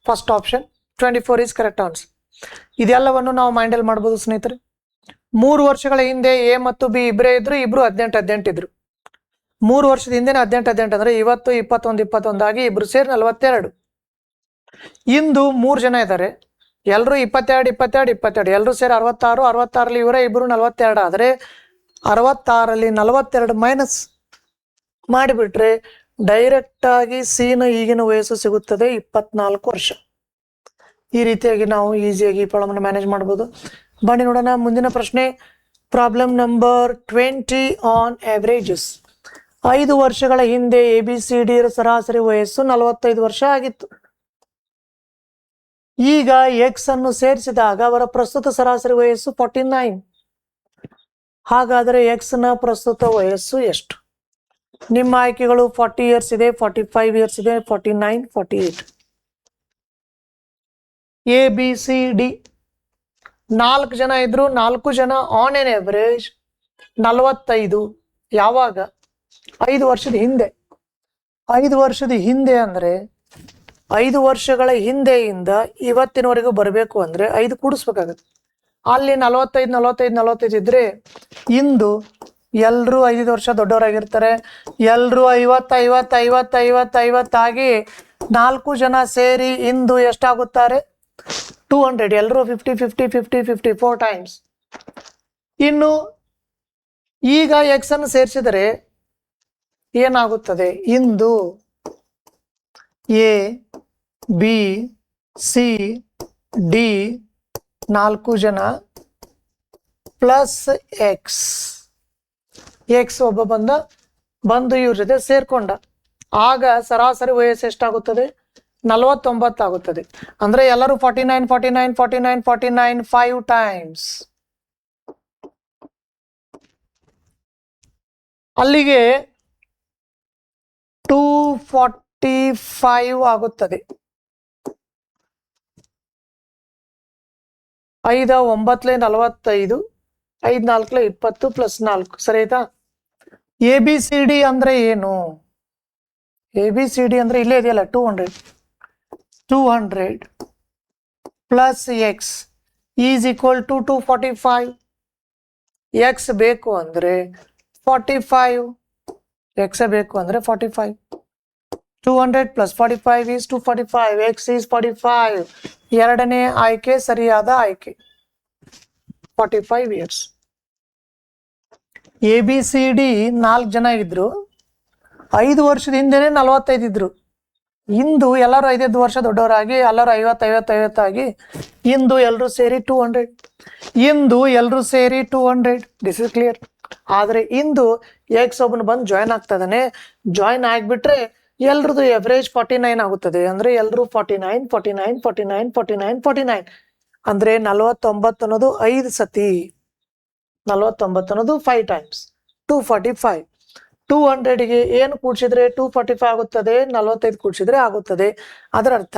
First option 24 is correct answer. ಇದೆಲ್ಲವನ್ನು ನಾವು ಮೈಂಡಲ್ಲಿ ಮಾಡ್ಬೋದು ಸ್ನೇಹಿತರೆ. 3 ವರ್ಷಗಳ ಹಿಂದೆ ಎ ಮತ್ತು ಬಿ ಇಬ್ಬರೇ ಇದ್ರು, ಇಬ್ರು 18 ಇದ್ರು. 3 ವರ್ಷದ ಹಿಂದೆ 18 ಅಂದ್ರೆ ಇವತ್ತು 21 ಆಗಿ ಇಬ್ರು ಸೇರಿ 42. ಇಂದು 3 ಜನ ಇದ್ದಾರೆ, ಎಲ್ಲರೂ 22 ಎಲ್ಲರೂ ಸೇರಿ 66. 66ರಲ್ಲಿ ಇವರೇ ಇಬ್ರು 42 ಆದರೆ 66ರಲ್ಲಿ 42 ಮೈನಸ್ ಮಾಡಿಬಿಟ್ರೆ ಡೈರೆಕ್ಟ್ ಆಗಿ ಸಿನ ಈಗಿನ ವಯಸ್ಸು ಸಿಗುತ್ತದೆ 24 ವರ್ಷ. ಈ ರೀತಿಯಾಗಿ ನಾವು ಈಸಿಯಾಗಿ ಈ ಪ್ರಾಬ್ಲಮ್ ಮ್ಯಾನೇಜ್ ಮಾಡ್ಬೋದು. ಬನ್ನಿ ನೋಡೋಣ ಮುಂದಿನ ಪ್ರಶ್ನೆ. Problem number 20 on averages. 5 ವರ್ಷಗಳ ಹಿಂದೆ ABCD ಸರಾಸರಿ ವಯಸ್ಸು 45 ವರ್ಷ ಆಗಿತ್ತು. ಈಗ ಎಕ್ಸ್ ಅನ್ನು ಸೇರಿಸಿದಾಗ ಅವರ ಪ್ರಸ್ತುತ ಸರಾಸರಿ ವಯಸ್ಸು 49. ಹಾಗಾದರೆ ಎಕ್ಸ್ ನ ಪ್ರಸ್ತುತ ವಯಸ್ಸು ಎಷ್ಟು? ನಿಮ್ಮ ಆಯ್ಕೆಗಳು 40 ಇಯರ್ಸ್ ಇದೆ, 45 ಇಯರ್ಸ್ ಇದೆ, 49, 48. ABCD 4 ಜನ ಇದ್ರು, 4 ಜನ ಆನ್ ಎನ್ ಎವರೇಜ್ 45. ಯಾವಾಗ? 5 ವರ್ಷದ ಹಿಂದೆ. 5 ವರ್ಷದ ಹಿಂದೆ ಅಂದ್ರೆ 5 ವರ್ಷಗಳ ಹಿಂದೆಯಿಂದ ಇವತ್ತಿನವರೆಗೂ ಬರಬೇಕು ಅಂದ್ರೆ 5 ಕೂಡಿಸ್ಬೇಕಾಗತ್ತೆ. ಅಲ್ಲಿ 45 ಇದ್ರೆ ಇಂದು ಎಲ್ರೂ 5 ವರ್ಷ ದೊಡ್ಡವರಾಗಿರ್ತಾರೆ. ಎಲ್ರೂ 50 ಆಗಿ 4 ಜನ ಸೇರಿ ಇಂದು ಎಷ್ಟಾಗುತ್ತಾರೆ? 200. ಎಲ್ಲರೂ 50 4 ಟೈಮ್ಸ್. ಇನ್ನು ಈಗ ಎಕ್ಸ್ ಅನ್ನು ಸೇರಿಸಿದರೆ ಏನಾಗುತ್ತದೆ? ಇಂದು ಎ ಬಿ ಸಿ ಡಿ 4 ಜನ ಪ್ಲಸ್ ಎಕ್ಸ್ ಒಬ್ಬ ಬಂದು ಇವ್ರ ಜೊತೆ ಸೇರ್ಕೊಂಡ. ಆಗ ಸರಾಸರಿ ವಯಸ್ಸು ಎಷ್ಟಾಗುತ್ತದೆ? 49 ಆಗುತ್ತದೆ. ಅಂದ್ರೆ ಎಲ್ಲರೂ 49 5 ಟೈಮ್ಸ್. ಅಲ್ಲಿಗೆ 245 ಆಗುತ್ತದೆ. 5 9 45, 5 4 20 ಪ್ಲಸ್ 4 ಸರಿ ಆಯ್ತಾ? ABCD ಅಂದ್ರೆ ಏನು? ABCD ಅಂದ್ರೆ ಇಲ್ಲೇ ಇದೆಯಲ್ಲ 200 plus x is equal to 245. X ಬೇಕು ಅಂದ್ರೆ 45. ಎಕ್ಸ್ ಬೇಕು ಅಂದ್ರೆ 45. 200 ಪ್ಲಸ್ 45 ಈಸ್ 245. X is 45. ಎರಡನೇ ಆಯ್ಕೆ ಸರಿಯಾದ ಆಯ್ಕೆ. 45 ಇಯರ್ಸ್. ABCD 4 ಜನ ಇದ್ರು, 5 ವರ್ಷದ ಹಿಂದೆನೆ 45 ಇದ್ರು. ಇಂದು ಎಲ್ಲರೂ 5 ವರ್ಷ ದೊಡ್ಡವರಾಗಿ ಎಲ್ಲರೂ 50 ಆಗಿ ಇಂದು ಎಲ್ಲರೂ ಸೇರಿ 200. ಇಂದು ಎಲ್ಲರೂ ಸೇರಿ 200. This is clear. ಆದರೆ ಇಂದು ಎಕ್ಸ್ ಒಬ್ಬನು ಬಂದು ಜಾಯ್ನ್ ಆಗ್ತಾ ಇದ್ದಾನೆ. ಜಾಯ್ನ್ ಆಗಿಬಿಟ್ರೆ ಎಲ್ರದ್ದು ಎವರೇಜ್ 49 ಆಗುತ್ತದೆ. ಅಂದ್ರೆ ಎಲ್ಲರೂ 49 ಅಂದ್ರೆ 49 ಅನ್ನೋದು 5 ಸತಿ. 49 ಅನ್ನೋದು 5 ಟೈಮ್ಸ್. 245. 200ಗೆ ಏನು ಕೂಡಿಸಿದ್ರೆ 245 ಆಗುತ್ತದೆ, 45 ಕೂಡಿಸಿದ್ರೆ ಆಗುತ್ತದೆ. ಅದರ ಅರ್ಥ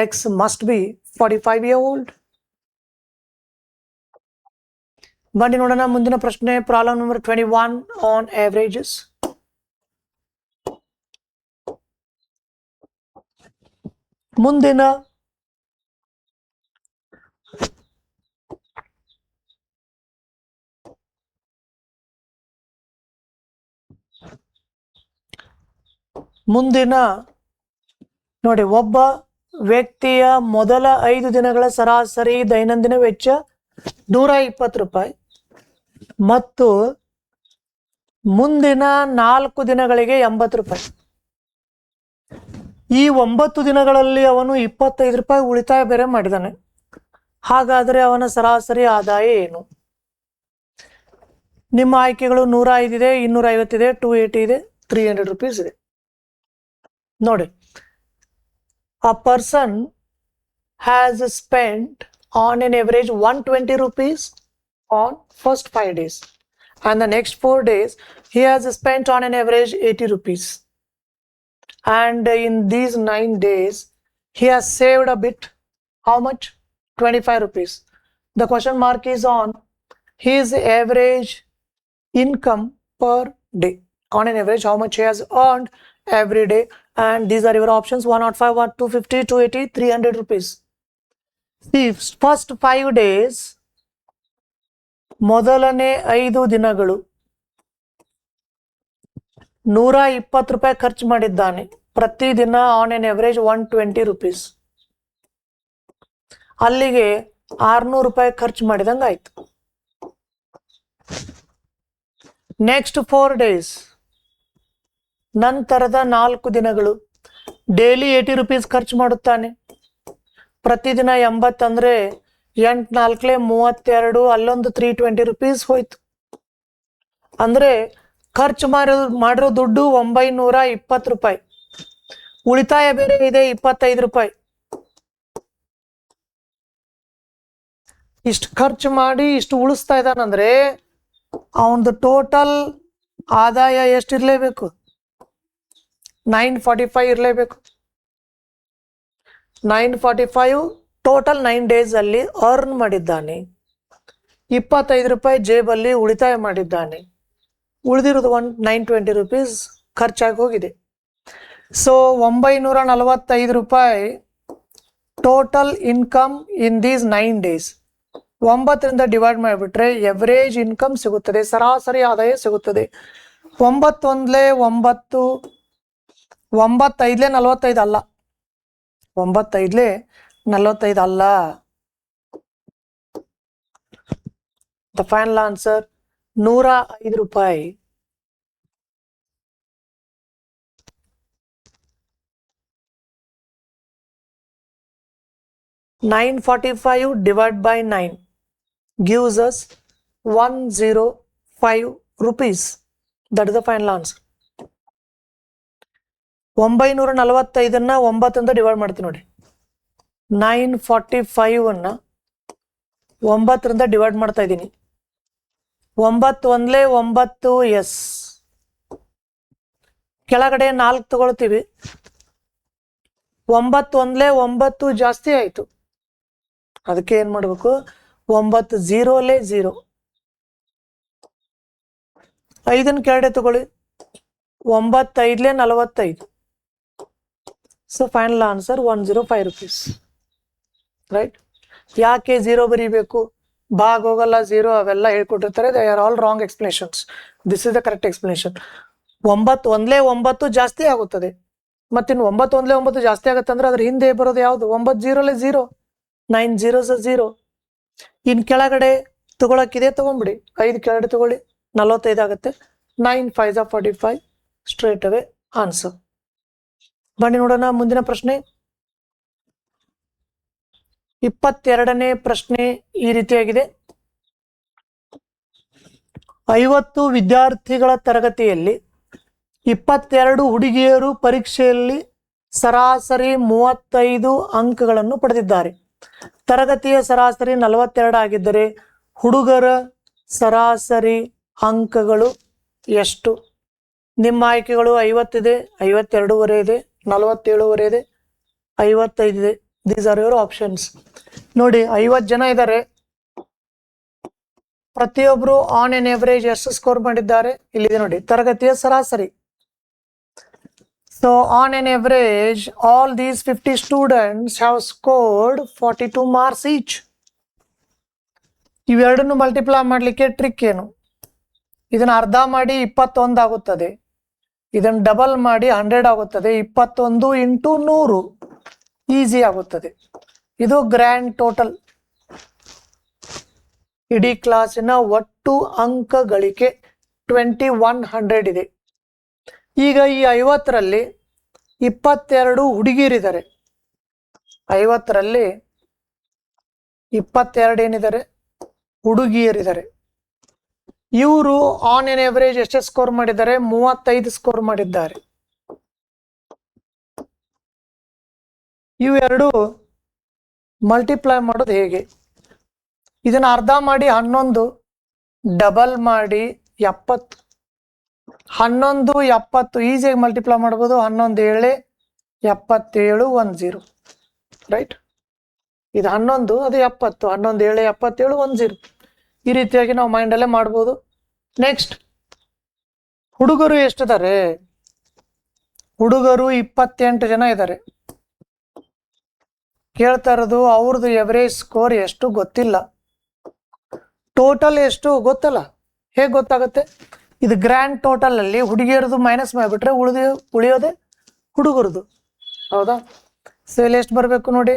X must be 45 year old. ಬನ್ನಿ ನೋಡೋಣ ಮುಂದಿನ ಪ್ರಶ್ನೆ. Problem number 21 on averages. ಮುಂದಿನ ನೋಡಿ, ಒಬ್ಬ ವ್ಯಕ್ತಿಯ ಮೊದಲ 5 ದಿನಗಳ ಸರಾಸರಿ ದೈನಂದಿನ ವೆಚ್ಚ 120 ರೂಪಾಯಿ ಮತ್ತು ಮುಂದಿನ 4 ದಿನಗಳಿಗೆ 80 ರೂಪಾಯಿ. ಈ 9 ದಿನಗಳಲ್ಲಿ ಅವನು 25 ರೂಪಾಯಿ ಉಳಿತಾಯ ಬೇರೆ ಮಾಡಿದ್ದಾನೆ. ಹಾಗಾದರೆ ಅವನ ಸರಾಸರಿ ಆದಾಯ ಏನು? ನಿಮ್ಮ ಆಯ್ಕೆಗಳು 105 ಇದೆ, 250 ಇದೆ, 280 ಇದೆ, 300 rupees ಇದೆ. ನೋಡಿ, a person has spent on an average 120 rupees on first 5 days, and the next 4 days he has spent on an average 80 rupees, and in these 9 days he has saved a bit. How much? 25 rupees. The question mark is on his average income per day. On an average, how much he has earned every day, and these are your options: 105, 250, 280, 300 rupees. See, first 5 days, ಮೊದಲನೇ 5 ದಿನಗಳು 120 ರೂಪಾಯಿ ಖರ್ಚು ಮಾಡಿದ್ದಾನೆ. ಪ್ರತಿದಿನ ಆನ್ ಎನ್ ಎವರೇಜ್ 120 rupees. ಅಲ್ಲಿಗೆ 600 ರೂಪಾಯಿ ಖರ್ಚು ಮಾಡಿದಂಗೆ ಆಯ್ತು. ನೆಕ್ಸ್ಟ್ 4 days ನಂತರದ 4 ದಿನಗಳು ಡೈಲಿ 80 rupees ಖರ್ಚು ಮಾಡುತ್ತಾನೆ. ಪ್ರತಿದಿನ 80 ಅಂದರೆ 8 4 32, ಅಲ್ಲೊಂದು 320 rupees ಹೋಯ್ತು. ಅಂದರೆ ಖರ್ಚು ಮಾಡಿರೋ ದುಡ್ಡು 920 ರೂಪಾಯಿ. ಉಳಿತಾಯ ಬೇರೆ ಇದೆ 25 ರೂಪಾಯಿ. ಇಷ್ಟು ಖರ್ಚು ಮಾಡಿ ಇಷ್ಟು ಉಳಿಸ್ತಾ ಇದ್ದಾನಂದ್ರೆ ಅವನದು ಟೋಟಲ್ ಆದಾಯ ಎಷ್ಟಿರಲೇಬೇಕು? 945 ಇರಲೇಬೇಕು. 945 ಟೋಟಲ್ 9 days ಅಲ್ಲಿ ಅರ್ನ್ ಮಾಡಿದ್ದಾನೆ. 25 ರೂಪಾಯಿ ಜೇಬಲ್ಲಿ ಉಳಿತಾಯ ಮಾಡಿದ್ದಾನೆ. ಉಳಿದಿರೋದು 920 rupees ಖರ್ಚಾಗಿ ಹೋಗಿದೆ. ಸೊ 945 ರೂಪಾಯಿ total income in these 9 days. 9ರಿಂದ ಡಿವೈಡ್ ಮಾಡಿಬಿಟ್ರೆ ಎವರೇಜ್ ಇನ್ಕಮ್ ಸಿಗುತ್ತದೆ, ಸರಾಸರಿ ಆದಾಯ ಸಿಗುತ್ತದೆ. 9 1 9, 9 5 45 ಅಲ್ಲ, 9 5 45 ಅಲ್ಲ. ದ ಫೈನಲ್ ಆನ್ಸರ್ 105 ರೂಪಾಯಿ. $945 divided by 9 gives us 105 rupees. That is the final answer. 945 9 ಅಂತ ಡಿವೈಡ್ ಮಾಡ್ತೀನಿ ನೋಡಿ. 945 9ರಿಂದ ಡಿವೈಡ್ ಮಾಡ್ತಾ ಇದ್ದೀನಿ. 9 1 9, ಎಸ್. ಕೆಳಗಡೆ 4 ತಗೊಳ್ತೀವಿ. 9 1 9 ಜಾಸ್ತಿ ಆಯಿತು. ಅದಕ್ಕೆ ಏನು ಮಾಡಬೇಕು? 9 0 0. 5 ಕೆಳಗಡೆ ತಗೊಳ್ಳಿ. 9 5 45. So final answer 105 rupees. Right? ಯಾಕೆ 0 ಬರೀಬೇಕು? ಭಾಗ ಹೋಗಲ್ಲ 0, ಅವೆಲ್ಲ ಹೇಳ್ಕೊಟ್ಟಿರ್ತಾರೆ. They are all wrong explanations. This is the correct explanation. 9 1 9 ಜಾಸ್ತಿ ಆಗುತ್ತದೆ. ಮತ್ತಿನ್ನು 9 1 9 ಜಾಸ್ತಿ ಆಗುತ್ತೆ ಅಂದ್ರೆ ಅದ್ರ ಹಿಂದೆ ಬರೋದು ಯಾವುದು? 9 0 0. 9 zeros 0. ಇನ್ನು ಕೆಳಗಡೆ ತಗೊಳಕ್ಕಿದೆ ತಗೊಂಬಿಡಿ. 5 ಕೆಳಗಡೆ ತಗೊಳ್ಳಿ, 45 ಆಗುತ್ತೆ. 9 5 45 ಸ್ಟ್ರೇಟ್ ಅವೇ ಆನ್ಸರ್. ಬನ್ನಿ ನೋಡೋಣ ಮುಂದಿನ ಪ್ರಶ್ನೆ. 22ನೇ ಪ್ರಶ್ನೆ ಈ ರೀತಿಯಾಗಿದೆ. 50 ವಿದ್ಯಾರ್ಥಿಗಳ ತರಗತಿಯಲ್ಲಿ 22 ಹುಡುಗಿಯರು ಪರೀಕ್ಷೆಯಲ್ಲಿ ಸರಾಸರಿ 35 ಅಂಕಗಳನ್ನು ಪಡೆದಿದ್ದಾರೆ. ತರಗತಿಯ ಸರಾಸರಿ 42 ಆಗಿದ್ದರೆ ಹುಡುಗರ ಸರಾಸರಿ ಅಂಕಗಳು ಎಷ್ಟು? ನಿಮ್ಮ ಆಯ್ಕೆಗಳು 50 ಇದೆ, 52 ಇದೆ, 47 ಇದೆ, 55 ಇದೆ. These are your options. ನೋಡಿ, 50 ಜನ ಇದ್ದಾರೆ. ಪ್ರತಿಯೊಬ್ಬರು ಆನ್ ಎನ್ ಎವರೇಜ್ ಎಷ್ಟು ಸ್ಕೋರ್ ಮಾಡಿದ್ದಾರೆ? ಇಲ್ಲಿದೆ ನೋಡಿ, ತರಗತಿಯ ಸರಾಸರಿ. So on an average, all these 50 students have scored 42 marks each. ಇವೆರಡನ್ನು ಮಲ್ಟಿಪ್ಲೈ ಮಾಡಲಿಕ್ಕೆ ಟ್ರಿಕ್ ಏನು? ಇದನ್ನು ಅರ್ಧ ಮಾಡಿ 21 ಆಗುತ್ತದೆ. ಇದನ್ನು ಡಬಲ್ ಮಾಡಿ 100 ಆಗುತ್ತದೆ. 21 × 100 ಈಸಿ ಆಗುತ್ತದೆ. ಇದು ಗ್ರ್ಯಾಂಡ್ ಟೋಟಲ್. ಇಡೀ ಕ್ಲಾಸಿನ ಒಟ್ಟು ಅಂಕ ಗಳಿಕೆ 2100 ಇದೆ. ಈಗ ಈ 50ರಲ್ಲಿ 22 ಹುಡುಗಿಯರಿದ್ದಾರೆ. 50ರಲ್ಲಿ 22 ಏನಿದ್ದಾರೆ? ಹುಡುಗಿಯರಿದ್ದಾರೆ. ಇವರು ಆನ್ ಎನ್ ಎವರೇಜ್ ಎಷ್ಟು ಸ್ಕೋರ್ ಮಾಡಿದ್ದಾರೆ? 35 ಸ್ಕೋರ್ ಮಾಡಿದ್ದಾರೆ. ಇವೆರಡು ಮಲ್ಟಿಪ್ಲೈ ಮಾಡೋದು ಹೇಗೆ? ಇದನ್ನು ಅರ್ಧ ಮಾಡಿ 11, ಡಬಲ್ ಮಾಡಿ 70. 11 70 ಈಸಿಯಾಗಿ ಮಲ್ಟಿಪ್ಲೈ ಮಾಡ್ಬೋದು. 11 7 77 10. ರೈಟ್? ಇದು 11, ಅದು 70. 11 7 77 10. ಈ ರೀತಿಯಾಗಿ ನಾವು ಮೈಂಡಲ್ಲೇ ಮಾಡ್ಬೋದು. ನೆಕ್ಸ್ಟ್, ಹುಡುಗರು ಎಷ್ಟಿದ್ದಾರೆ? ಹುಡುಗರು 28 ಜನ ಇದ್ದಾರೆ. ಕೇಳ್ತಾ ಇರೋದು ಅವ್ರದ್ದು ಎವರೇಜ್ ಸ್ಕೋರ್ ಎಷ್ಟು ಗೊತ್ತಿಲ್ಲ, ಟೋಟಲ್ ಎಷ್ಟು ಗೊತ್ತಲ್ಲ. ಹೇಗೆ ಗೊತ್ತಾಗುತ್ತೆ? ಇದು ಗ್ರ್ಯಾಂಡ್ ಟೋಟಲ್ ಅಲ್ಲಿ ಹುಡುಗಿಯರದು ಮೈನಸ್ ಮಾಡಿಬಿಟ್ರೆ ಉಳಿಯೋದೆ ಹುಡುಗರದು. ಹೌದಾ? ಸೊ ಇಲ್ಲಿ ಎಷ್ಟು ಬರಬೇಕು ನೋಡಿ.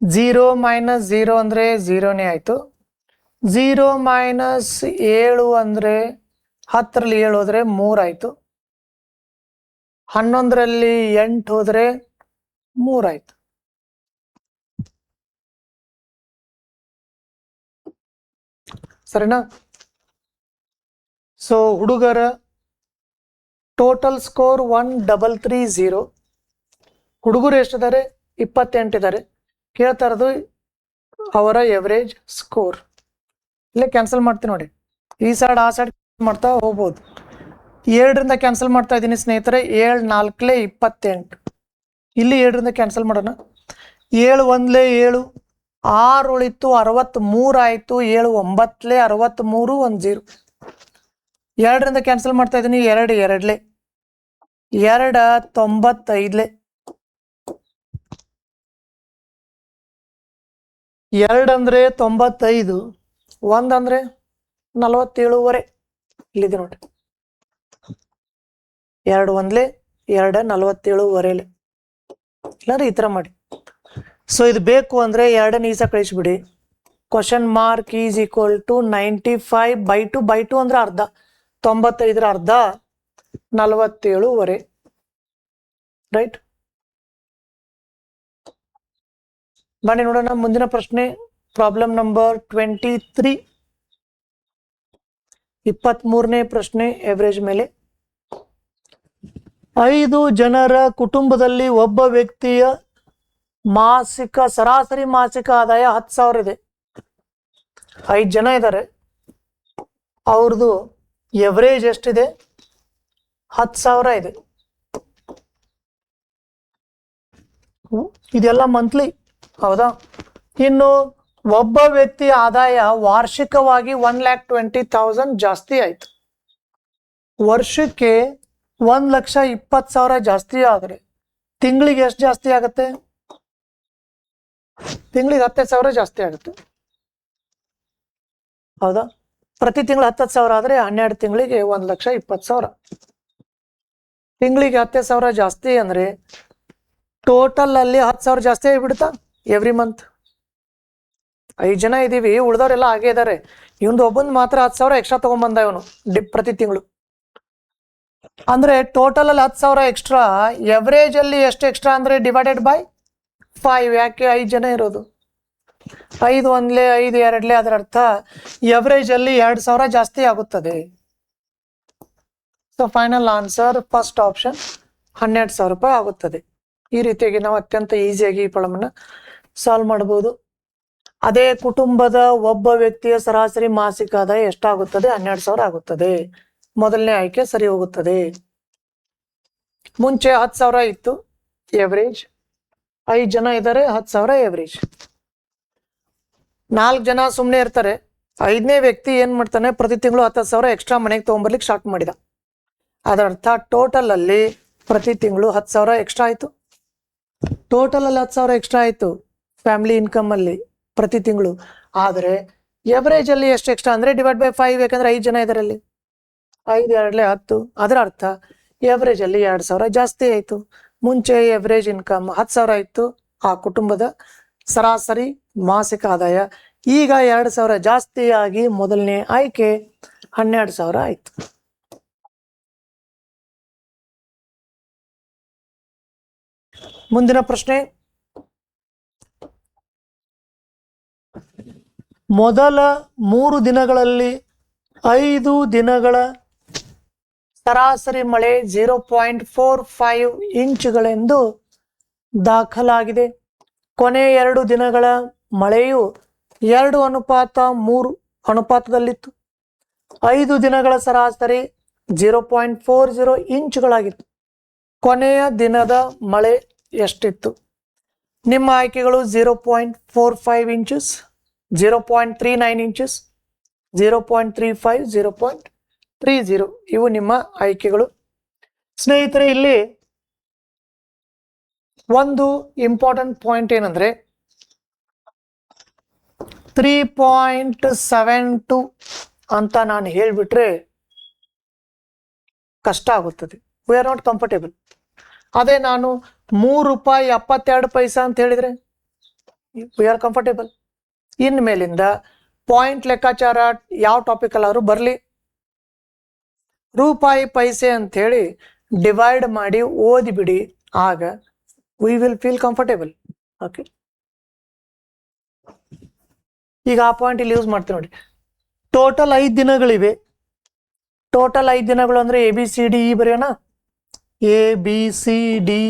0 - 0 ಅಂದರೆ 0ನೇ ಆಯಿತು. 0 - 7 ಅಂದರೆ 10ರಲ್ಲಿ 7 ಹೋದರೆ 3 ಆಯಿತು. 11ರಲ್ಲಿ 8 ಹೋದ್ರೆ 3 ಆಯ್ತು. ಸರಿನಾ? ಸೊ ಹುಡುಗರ ಟೋಟಲ್ ಸ್ಕೋರ್ 1330. ಹುಡುಗರು ಎಷ್ಟಿದ್ದಾರೆ? 28 ಇದ್ದಾರೆ. ಕೇಳ್ತಾ ಇರೋದು ಅವರ ಎವರೇಜ್ ಸ್ಕೋರ್. ಇಲ್ಲೇ ಕ್ಯಾನ್ಸಲ್ ಮಾಡ್ತೀನಿ ನೋಡಿ, ಈ ಸೈಡ್ ಆ ಸೈಡ್ ಮಾಡ್ತಾ ಹೋಗ್ಬೋದು. 7ರಿಂದ ಕ್ಯಾನ್ಸಲ್ ಮಾಡ್ತಾ ಇದ್ದೀನಿ ಸ್ನೇಹಿತರೆ. 7 4 28. ಇಲ್ಲಿ 7ರಿಂದ ಕ್ಯಾನ್ಸಲ್ ಮಾಡೋಣ. 7 1 7, 6 ಉಳಿತು, 63 ಆಯಿತು. 7 9 63, 1 0. 2ರಿಂದ ಕ್ಯಾನ್ಸಲ್ ಮಾಡ್ತಾ ಇದ್ದೀನಿ. 2 2 95. 2 ಅಂದರೆ 95, 1 ಅಂದರೆ 47.5. ಇಲ್ಲಿದೆ ನೋಡಿ, 2 1 2 47.5. ಇಲ್ಲಾಂದ್ರೆ ಈ ಥರ ಮಾಡಿ. ಸೊ ಇದು ಬೇಕು ಅಂದರೆ 2 ಈಸ ಕಳಿಸ್ಬಿಡಿ. Question mark is equal to 95/2 ಅಂದ್ರೆ ಅರ್ಧ. 95ರ ಅರ್ಧ 47.5. ರೈಟ್? ಬನ್ನಿ ನೋಡೋಣ ಮುಂದಿನ ಪ್ರಶ್ನೆ. Problem number 23. 23ನೇ ಪ್ರಶ್ನೆ ಎವರೇಜ್ ಮೇಲೆ. 5 ಜನರ ಕುಟುಂಬದಲ್ಲಿ ಒಬ್ಬ ವ್ಯಕ್ತಿಯ ಸರಾಸರಿ ಮಾಸಿಕ ಆದಾಯ 10,000 ಇದೆ. 5 ಜನ ಇದ್ದಾರೆ, ಅವ್ರದ್ದು ಎವರೇಜ್ ಎಷ್ಟಿದೆ? 10,000 ಇದೆ. ಇದೆಲ್ಲ ಮಂತ್ಲಿ, ಹೌದಾ? ಇನ್ನು ಒಬ್ಬ ವ್ಯಕ್ತಿ ಆದಾಯ ವಾರ್ಷಿಕವಾಗಿ 1,20,000 ಜಾಸ್ತಿ ಆಯ್ತು. ವರ್ಷಕ್ಕೆ 1,20,000 ಜಾಸ್ತಿ ಆದರೆ ತಿಂಗಳಿಗೆ ಎಷ್ಟು ಜಾಸ್ತಿ ಆಗುತ್ತೆ? ತಿಂಗಳಿಗೆ 10,000 ಜಾಸ್ತಿ ಆಗುತ್ತೆ, ಹೌದಾ? ಪ್ರತಿ ತಿಂಗಳು 10,000 ಆದರೆ 12 ತಿಂಗಳಿಗೆ 1,20,000. ತಿಂಗಳಿಗೆ 10,000 ಜಾಸ್ತಿ ಅಂದ್ರೆ ಟೋಟಲ್ ಅಲ್ಲಿ 10,000 ಜಾಸ್ತಿ ಆಗಿಬಿಡುತ್ತಾ ಎವ್ರಿ ಮಂತ್? 5 ಜನ ಇದೀವಿ, ಉಳ್ದವ್ರೆಲ್ಲ ಹಾಗೆ ಇದ್ದಾರೆ. ಇವಂದು ಒಬ್ಬಂದು ಮಾತ್ರ 10,000 ಎಕ್ಸ್ಟ್ರಾ ತಗೊಂಡ್ಬಂದ ಇವನು ಪ್ರತಿ ತಿಂಗಳು. ಅಂದ್ರೆ ಟೋಟಲ್ ಅಲ್ಲಿ 10,000 ಎಕ್ಸ್ಟ್ರಾ. ಎವರೇಜ್ ಅಲ್ಲಿ ಎಷ್ಟು ಎಕ್ಸ್ಟ್ರಾ ಅಂದ್ರೆ ಡಿವೈಡೆಡ್ ಬೈ 5. ಯಾಕೆ? 5 ಜನ ಇರೋದು. 5 1 5 2 ಅದರ ಅರ್ಥ ಎವರೇಜ್ ಅಲ್ಲಿ 2,000 ಜಾಸ್ತಿ ಆಗುತ್ತದೆ. So final answer first option 12,000 ರೂಪಾಯಿ ಆಗುತ್ತದೆ. ಈ ರೀತಿಯಾಗಿ ನಾವು ಅತ್ಯಂತ ಈಸಿಯಾಗಿ ಈ ಪ್ರಾಬ್ಲಮ್ ಸಾಲ್ವ್ ಮಾಡಬಹುದು. ಅದೇ ಕುಟುಂಬದ ಒಬ್ಬ ವ್ಯಕ್ತಿಯ ಸರಾಸರಿ ಮಾಸಿಕ ಆದಾಯ ಎಷ್ಟಾಗುತ್ತದೆ? 12,000 ಆಗುತ್ತದೆ. ಮೊದಲನೇ ಆಯ್ಕೆ ಸರಿ ಹೋಗುತ್ತದೆ. ಮುಂಚೆ 10,000 ಇತ್ತು ಎವರೇಜ್. 5 ಜನ ಇದ್ದಾರೆ, 10,000 ಎವರೇಜ್. 4 ಜನ ಸುಮ್ಮನೆ ಇರ್ತಾರೆ. 5ನೇ ವ್ಯಕ್ತಿ ಏನ್ ಮಾಡ್ತಾನೆ? ಪ್ರತಿ ತಿಂಗಳು 10,000 ಎಕ್ಸ್ಟ್ರಾ ಮನೆಗೆ ತಗೊಂಡ್ಬರ್ಲಿಕ್ಕೆ ಸ್ಟಾರ್ಟ್ ಮಾಡಿದ. ಅದರ ಅರ್ಥ ಟೋಟಲ್ ಅಲ್ಲಿ ಪ್ರತಿ ತಿಂಗಳು 10,000 ಎಕ್ಸ್ಟ್ರಾ ಆಯ್ತು. ಟೋಟಲ್ ಅಲ್ಲಿ 10,000 ಎಕ್ಸ್ಟ್ರಾ ಆಯ್ತು ಫ್ಯಾಮಿಲಿ ಇನ್ಕಮ್ ಅಲ್ಲಿ ಪ್ರತಿ ತಿಂಗಳು. ಆದರೆ ಎವರೇಜ್ ಅಲ್ಲಿ ಎಷ್ಟು ಎಕ್ಸ್ಟ್ರಾ ಅಂದ್ರೆ ಡಿವೈಡ್ ಬೈ 5. ಯಾಕಂದ್ರೆ 5 ಜನ ಇದಾರೆ ಅಲ್ಲಿ. 5 2 10. ಅದರ ಅರ್ಥ ಎವರೇಜ್ ಅಲ್ಲಿ 2,000 ಜಾಸ್ತಿ ಆಯ್ತು. ಮುಂಚೆ ಎವರೇಜ್ ಇನ್ಕಮ್ 10,000 ಇತ್ತು ಆ ಕುಟುಂಬದ ಸರಾಸರಿ ಮಾಸಿಕ ಆದಾಯ. ಈಗ 2,000 ಜಾಸ್ತಿ ಆಗಿ ಮೊದಲನೇ ಆಯ್ಕೆ 12,000 ಆಯ್ತು. ಮುಂದಿನ ಪ್ರಶ್ನೆ. ಮೊದಲ 3 ದಿನಗಳಲ್ಲಿ 5 ದಿನಗಳ ಸರಾಸರಿ ಮಳೆ 0.45 ಇಂಚುಗಳೆಂದು ದಾಖಲಾಗಿದೆ. ಕೊನೆ 2 ದಿನಗಳ ಮಳೆಯು 2:3 ಅನುಪಾತದಲ್ಲಿತ್ತು. 5 ದಿನಗಳ ಸರಾಸರಿ 0.40 ಇಂಚುಗಳಾಗಿತ್ತು. ಕೊನೆಯ ದಿನದ ಮಳೆ ಎಷ್ಟಿತ್ತು? ನಿಮ್ಮ ಆಯ್ಕೆಗಳು 0.45 ಇಂಚಸ್, 0.39 ಇಂಚಸ್, 0.35, 0.30. ಇವು ನಿಮ್ಮ ಆಯ್ಕೆಗಳು. ಸ್ನೇಹಿತರೆ, ಇಲ್ಲಿ ಒಂದು ಇಂಪಾರ್ಟೆಂಟ್ ಪಾಯಿಂಟ್ ಏನಂದ್ರೆ 3.72 ಅಂತ ನಾನು ಹೇಳ್ಬಿಟ್ರೆ ಕಷ್ಟ ಆಗುತ್ತದೆ. We are not comfortable. ಅದೇ ನಾನು ₹3.72 ಅಂತ ಹೇಳಿದ್ರೆ ವಿ ಆರ್ ಕಂಫರ್ಟೇಬಲ್. ಇನ್ಮೇಲಿಂದ ಪಾಯಿಂಟ್ ಲೆಕ್ಕಾಚಾರ ಯಾವ ಟಾಪಿಕ್ ಅಲ್ಲಾದ್ರೂ ಬರಲಿ, ರೂಪಾಯಿ ಪೈಸೆ ಅಂತ ಹೇಳಿ ಡಿವೈಡ್ ಮಾಡಿ ಓದಿಬಿಡಿ, ಆಗ we will feel comfortable. Okay, ಈಗ ಆ ಪಾಯಿಂಟ್ ಇಲ್ಲಿ ಯೂಸ್ ಮಾಡ್ತೀವಿ ನೋಡಿ. ಟೋಟಲ್ 5 ದಿನಗಳಿವೆ. ಟೋಟಲ್ 5 ದಿನಗಳು ಅಂದ್ರೆ ABCDE ಬರೆಯೋಣ. ABCDE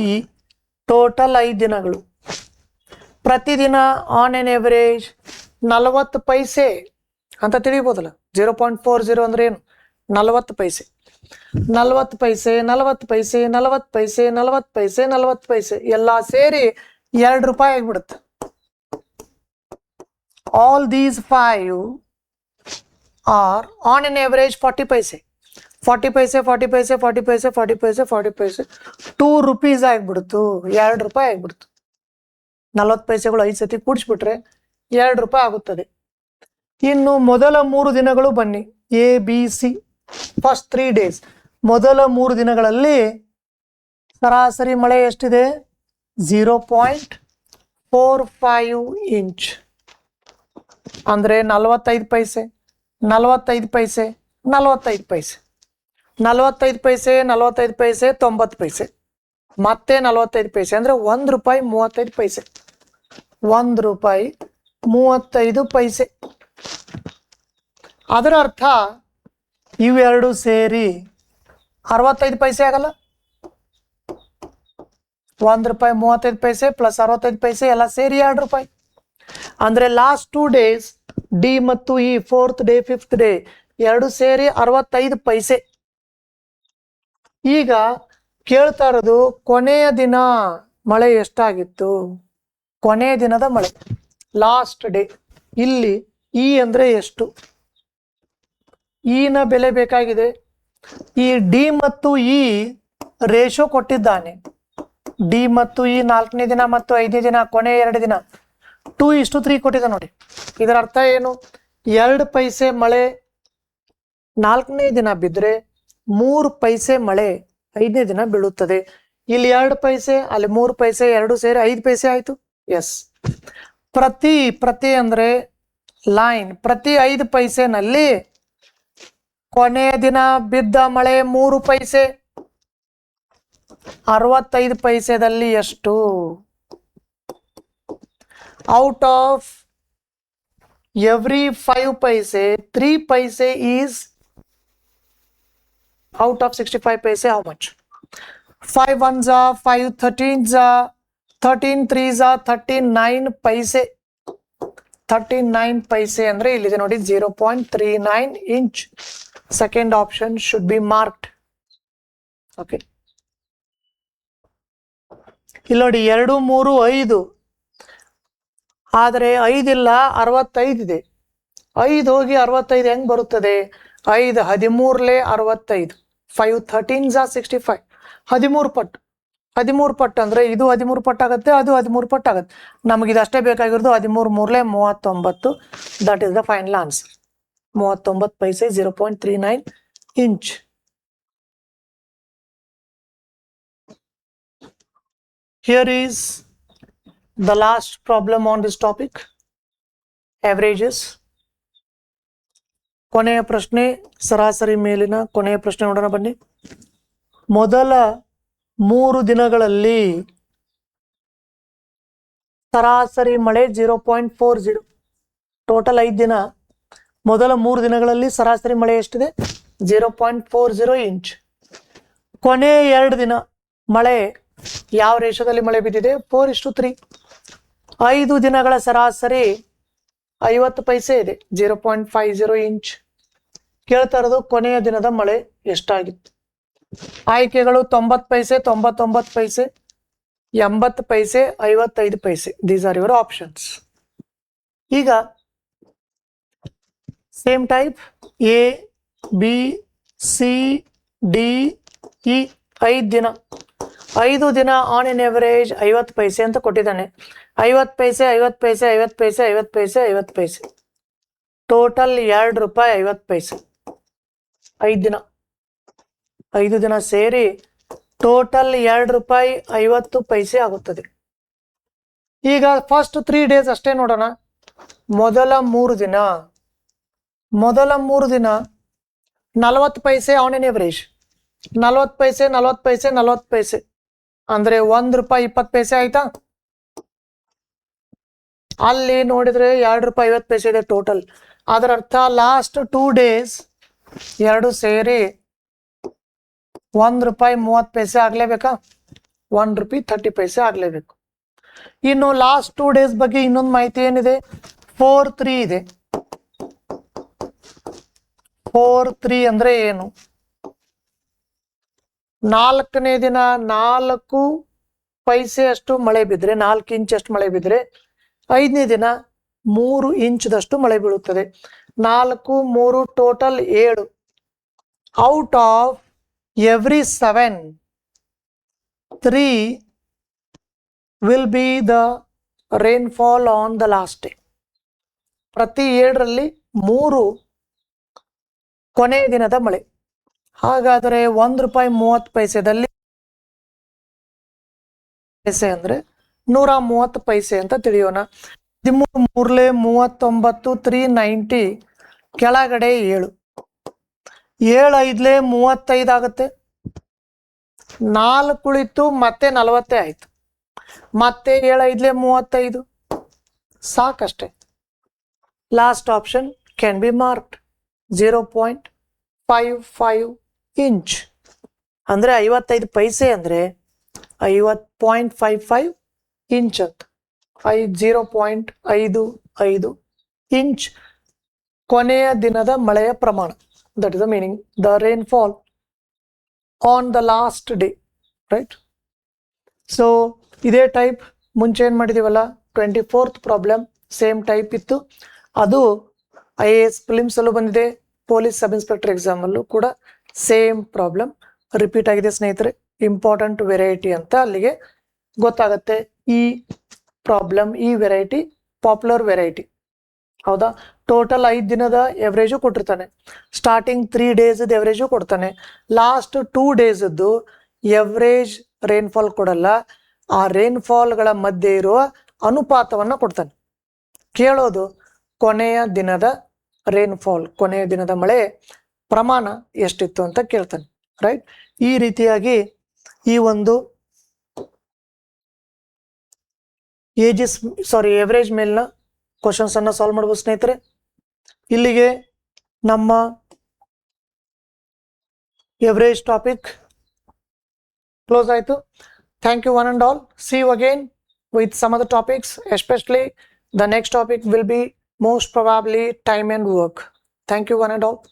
ಟೋಟಲ್ 5 ದಿನಗಳು. ಪ್ರತಿದಿನ ಆನ್ ಎನ್ ಎವರೇಜ್ 40 ಪೈಸೆ ಅಂತ ತಿಳಿಬೋದಲ್ಲ. 0.40 ಅಂದ್ರೆ ಏನು? 40 ಪೈಸೆ. 40 ಪೈಸೆ 40 ಪೈಸೆ 40 ಪೈಸೆ 40 ಪೈಸೆ 40 ಪೈಸೆ ಎಲ್ಲ ಸೇರಿ 2 ರೂಪಾಯಿ ಆಗಿಬಿಡುತ್ತೆ. All these 5 are on an average 40 paise. 40 paise 40 paise 40 paise 40 paise 40 paise 2 rupees ಆಗಿಬಿಡ್ತು. 2 ರೂಪಾಯಿ ಆಗಿಬಿಡ್ತು. 40 ಪೈಸೆಗಳು 5 ಸತಿ ಕೂಡಿಸ್ಬಿಟ್ರೆ 2 ರೂಪಾಯಿ ಆಗುತ್ತದೆ. ಇನ್ನು ಮೊದಲ 3 ದಿನಗಳು ಬನ್ನಿ. ABC first 3 days. ಮೊದಲ 3 ದಿನಗಳಲ್ಲಿ ಸರಾಸರಿ ಮಳೆ ಎಷ್ಟಿದೆ? 0.45 ಇಂಚ್ ಅಂದ್ರೆ 45 ಪೈಸೆ 45 ಪೈಸೆ 45 ಪೈಸೆ 45 ಪೈಸೆ 45 ಪೈಸೆ 90 ಪೈಸೆ ಮತ್ತೆ 45 ಪೈಸೆ ಅಂದ್ರೆ 1 ರೂಪಾಯಿ 35 ಪೈಸೆ 1 ರೂಪಾಯಿ 35 ಪೈಸೆ. ಅದರ ಅರ್ಥ ಇವೆರಡು ಸೇರಿ 65 ಪೈಸೆ ಆಗಲ್ಲ. 1 ರೂಪಾಯಿ 35 ಪೈಸೆ ಪ್ಲಸ್ 65 ಪೈಸೆ ಎಲ್ಲ ಸೇರಿ 2 ರೂಪಾಯಿ. ಅಂದ್ರೆ ಲಾಸ್ಟ್ 2 ಡೇಸ್ ಡಿ ಮತ್ತು ಈ 4th ಡೇ 5th ಡೇ ಎರಡು ಸೇರಿ 65 ಪೈಸೆ. ಈಗ ಕೇಳ್ತಾ ಇರೋದು ಕೊನೆಯ ದಿನ ಮಳೆ ಎಷ್ಟಾಗಿತ್ತು? ಕೊನೆಯ ದಿನದ ಮಳೆ ಲಾಸ್ಟ್ ಡೇ. ಇಲ್ಲಿ ಇ ಅಂದ್ರೆ ಎಷ್ಟು? ಇನ ಬೆಲೆ ಬೇಕಾಗಿದೆ. ಈ ಡಿ ಮತ್ತು ಇ ರೇಷೋ ಕೊಟ್ಟಿದ್ದಾನೆ. ಡಿ ಮತ್ತು ಇ 4ನೇ ದಿನ ಮತ್ತು 5ನೇ ದಿನ ಕೊನೆಯ 2 ದಿನ 2:3 ಕೊಟ್ಟಿದ್ದ ನೋಡಿ. ಇದರ ಅರ್ಥ ಏನು? 2 ಪೈಸೆ ಮಳೆ 4ನೇ ದಿನ ಬಿದ್ದರೆ 3 ಪೈಸೆ ಮಳೆ 5ನೇ ದಿನ ಬೀಳುತ್ತದೆ. ಇಲ್ಲಿ 2 ಪೈಸೆ ಅಲ್ಲಿ 3 ಪೈಸೆ ಎರಡು ಸೇರಿ 5 ಪೈಸೆ ಆಯ್ತು. ಎಸ್, ಪ್ರತಿ ಅಂದ್ರೆ ಲೈನ್. ಪ್ರತಿ 5 ಪೈಸೆನಲ್ಲಿ ಕೊನೆಯ ದಿನ ಬಿದ್ದ ಮಳೆ 3 ಪೈಸೆ. 65 ಪೈಸೆದಲ್ಲಿ ಎಷ್ಟು? Out of every 5 paise 3 paise is out of 65 paise. How much? 5 ones are 5 13s are 13 3s are 39 paise. 39 paise andre illide nodi 0.39 inch. Second option should be marked. Okay, ಇಲ್ಲಿ ನೋಡಿ 2 3 5 ಆದರೆ 5 ಇಲ್ಲ 65 ಇದೆ. 5 ಹೋಗಿ 65 ಹೆಂಗ್ ಬರುತ್ತದೆ? 5 13 65 5 13s are 65 13 ಪಟ್ಟು 13 ಪಟ್ಟು ಅಂದ್ರೆ ಇದು 13 ಪಟ್ಟು ಆಗುತ್ತೆ, ಅದು 13 ಪಟ್ಟು ಆಗುತ್ತೆ. ನಮಗೆ ಇದಷ್ಟೇ ಬೇಕಾಗಿರೋದು 13 3 39. That is the final answer. 39 paise 0.39 inch. Here is the last problem on this topic, averages. ಕೊನೆಯ ಪ್ರಶ್ನೆ ಸರಾಸರಿ ಮೇಲಿನ ಕೊನೆಯ ಪ್ರಶ್ನೆ ನೋಡೋಣ ಬನ್ನಿ. ಮೊದಲ 3 ದಿನಗಳಲ್ಲಿ ಸರಾಸರಿ ಮಳೆ 0.40. ಟೋಟಲ್ 5 ದಿನ. ಮೊದಲ 3 ದಿನಗಳಲ್ಲಿ ಸರಾಸರಿ ಮಳೆ ಎಷ್ಟಿದೆ? 0.40 ಇಂಚ್. ಕೊನೆಯ 2 ದಿನ ಮಳೆ ಯಾವ ರೇಷದಲ್ಲಿ ಮಳೆ ಬಿದ್ದಿದೆ? 4:3. 5 ದಿನಗಳ ಸರಾಸರಿ 50 ಪೈಸೆ ಇದೆ, 0.50 ಇಂಚ್. ಕೇಳ್ತಾ ಇರೋದು ಕೊನೆಯ ದಿನದ ಮಳೆ ಎಷ್ಟಾಗಿತ್ತು. ಆಯ್ಕೆಗಳು 90 ಪೈಸೆ 99 ಪೈಸೆ 80 ಪೈಸೆ 55 ಪೈಸೆ. These are your options. ಈಗ same type A B C D E 5 ದಿನ. 5 ದಿನ ಆನ್ ಎನ್ ಎವರೇಜ್ 50 ಪೈಸೆ ಅಂತ ಕೊಟ್ಟಿದ್ದಾನೆ. 50 ಪೈಸೆ 50 ಪೈಸೆ 50 ಪೈಸೆ 50 ಪೈಸೆ 50 ಪೈಸೆ ಟೋಟಲ್ 2 ರೂಪಾಯಿ 50 ಪೈಸೆ. 5 ದಿನ 5 ದಿನ ಸೇರಿ ಟೋಟಲ್ 2 ರೂಪಾಯಿ 50 ಪೈಸೆ ಆಗುತ್ತದೆ. ಈಗ ಫಸ್ಟ್ 3 ಡೇಸ್ ಅಷ್ಟೇ ನೋಡೋಣ. ಮೊದಲ 3 ದಿನ 40 ಪೈಸೆ ಆನ್ ಎನ್ ಎವರೇಜ್. 40 ಪೈಸೆ 40 ಪೈಸೆ 40 ಪೈಸೆ ಅಂದ್ರೆ ₹1.20 ಆಯ್ತಾ. ಅಲ್ಲಿ ನೋಡಿದ್ರೆ ₹2.50 ಇದೆ ಟೋಟಲ್. ಅದರ ಅರ್ಥ ಲಾಸ್ಟ್ 2 ಡೇಸ್ ಎರಡು ಸೇರಿ ₹1.30 ಆಗ್ಲೇಬೇಕಾ, ₹1.30 ಆಗ್ಲೇಬೇಕು. ಇನ್ನು ಲಾಸ್ಟ್ 2 ಡೇಸ್ ಬಗ್ಗೆ ಇನ್ನೊಂದು ಮಾಹಿತಿ ಏನಿದೆ, 4-3 ಇದೆ. 4-3 ಅಂದ್ರೆ ಏನು? 4ನೇ ದಿನ 4 ಪೈಸೆ ಅಷ್ಟು ಮಳೆ ಬಿದ್ರೆ, 4 ಇಂಚ್ ಅಷ್ಟು ಮಳೆ ಬಿದ್ರೆ, 5ನೇ ದಿನ 3 ಇಂಚದಷ್ಟು ಮಳೆ ಬೀಳುತ್ತದೆ. 4 3 total 7. Out of every 7, 3 will be the rainfall on the last day. ಪ್ರತಿ 7ರಲ್ಲಿ 3 ಕೊನೆಯ ದಿನದ ಮಳೆ. ಹಾಗಾದರೆ ₹1.30 ಪೈಸೆ ಅಂದ್ರೆ 130 ಪೈಸೆ ಅಂತ ತಿಳಿಯೋಣ. 13 39 390 ಕೆಳಗಡೆ 7 7 5 35 ಆಗುತ್ತೆ. 4 ಉಳಿತು ಮತ್ತೆ 40 ಆಯ್ತು. ಮತ್ತೆ 7 5 35 ಸಾಕಷ್ಟೆ. Last option can be marked 0.55 inch ಅಂದ್ರೆ 55 ಪೈಸೆ ಅಂದ್ರೆ 50.55 ಇಂಚ್ ಅಂತ. 0.55 ಇಂಚ್ ಕೊನೆಯ ದಿನದ ಮಳೆಯ ಪ್ರಮಾಣ. That is the meaning, the rainfall on the last day, right? So ಇದೇ ಟೈಪ್ ಮುಂಚೆ ಏನು ಮಾಡಿದೀವಲ್ಲ, 24th ಪ್ರಾಬ್ಲಮ್ ಸೇಮ್ ಟೈಪ್ ಇತ್ತು. ಅದು IAS ಪ್ರಿಲಿಮ್ಸ್ ಅಲ್ಲೂ ಬಂದಿದೆ, ಪೊಲೀಸ್ ಸಬ್ ಇನ್ಸ್ಪೆಕ್ಟರ್ ಎಕ್ಸಾಮ್ ಅಲ್ಲೂ ಕೂಡ ಸೇಮ್ ಪ್ರಾಬ್ಲಮ್ ರಿಪೀಟ್ ಆಗಿದೆ ಸ್ನೇಹಿತರೆ. ಇಂಪಾರ್ಟೆಂಟ್ ವೆರೈಟಿ ಅಂತ ಅಲ್ಲಿಗೆ ಗೊತ್ತಾಗತ್ತೆ. ಈ ಪ್ರಾಬ್ಲಮ್, ಈ ವೆರೈಟಿ ಪಾಪ್ಯುಲರ್ ವೆರೈಟಿ, ಹೌದಾ? ಟೋಟಲ್ 5 ದಿನದ ಎವರೇಜು ಕೊಟ್ಟಿರ್ತಾನೆ, ಸ್ಟಾರ್ಟಿಂಗ್ 3 ಡೇಸ್ ಎವರೇಜು ಕೊಡ್ತಾನೆ, ಲಾಸ್ಟ್ 2 ಡೇಸದ್ದು ಎವರೇಜ್ ರೈನ್ಫಾಲ್ ಕೊಡಲ್ಲ, ಆ ರೈನ್ಫಾಲ್ಗಳ ಮಧ್ಯೆ ಇರುವ ಅನುಪಾತವನ್ನು ಕೊಡ್ತಾನೆ. ಕೇಳೋದು ಕೊನೆಯ ದಿನದ ರೈನ್ಫಾಲ್, ಕೊನೆಯ ದಿನದ ಮಳೆ ಪ್ರಮಾಣ ಎಷ್ಟಿತ್ತು ಅಂತ ಕೇಳ್ತಾನೆ, ರೈಟ್? ಈ ರೀತಿಯಾಗಿ ಈ ಒಂದು ಎವರೇಜ್ ಮೇಲಿನ ಕ್ವಶನ್ಸ್ ಅನ್ನ ಸಾಲ್ವ್ ಮಾಡ್ಬೋದು ಸ್ನೇಹಿತರೆ. ಇಲ್ಲಿಗೆ ನಮ್ಮ ಎವರೇಜ್ ಟಾಪಿಕ್ ಕ್ಲೋಸ್ ಆಯಿತು. Thank you one and all. See you again with some other topics, especially the next topic will be most probably time and work. Thank you one and all.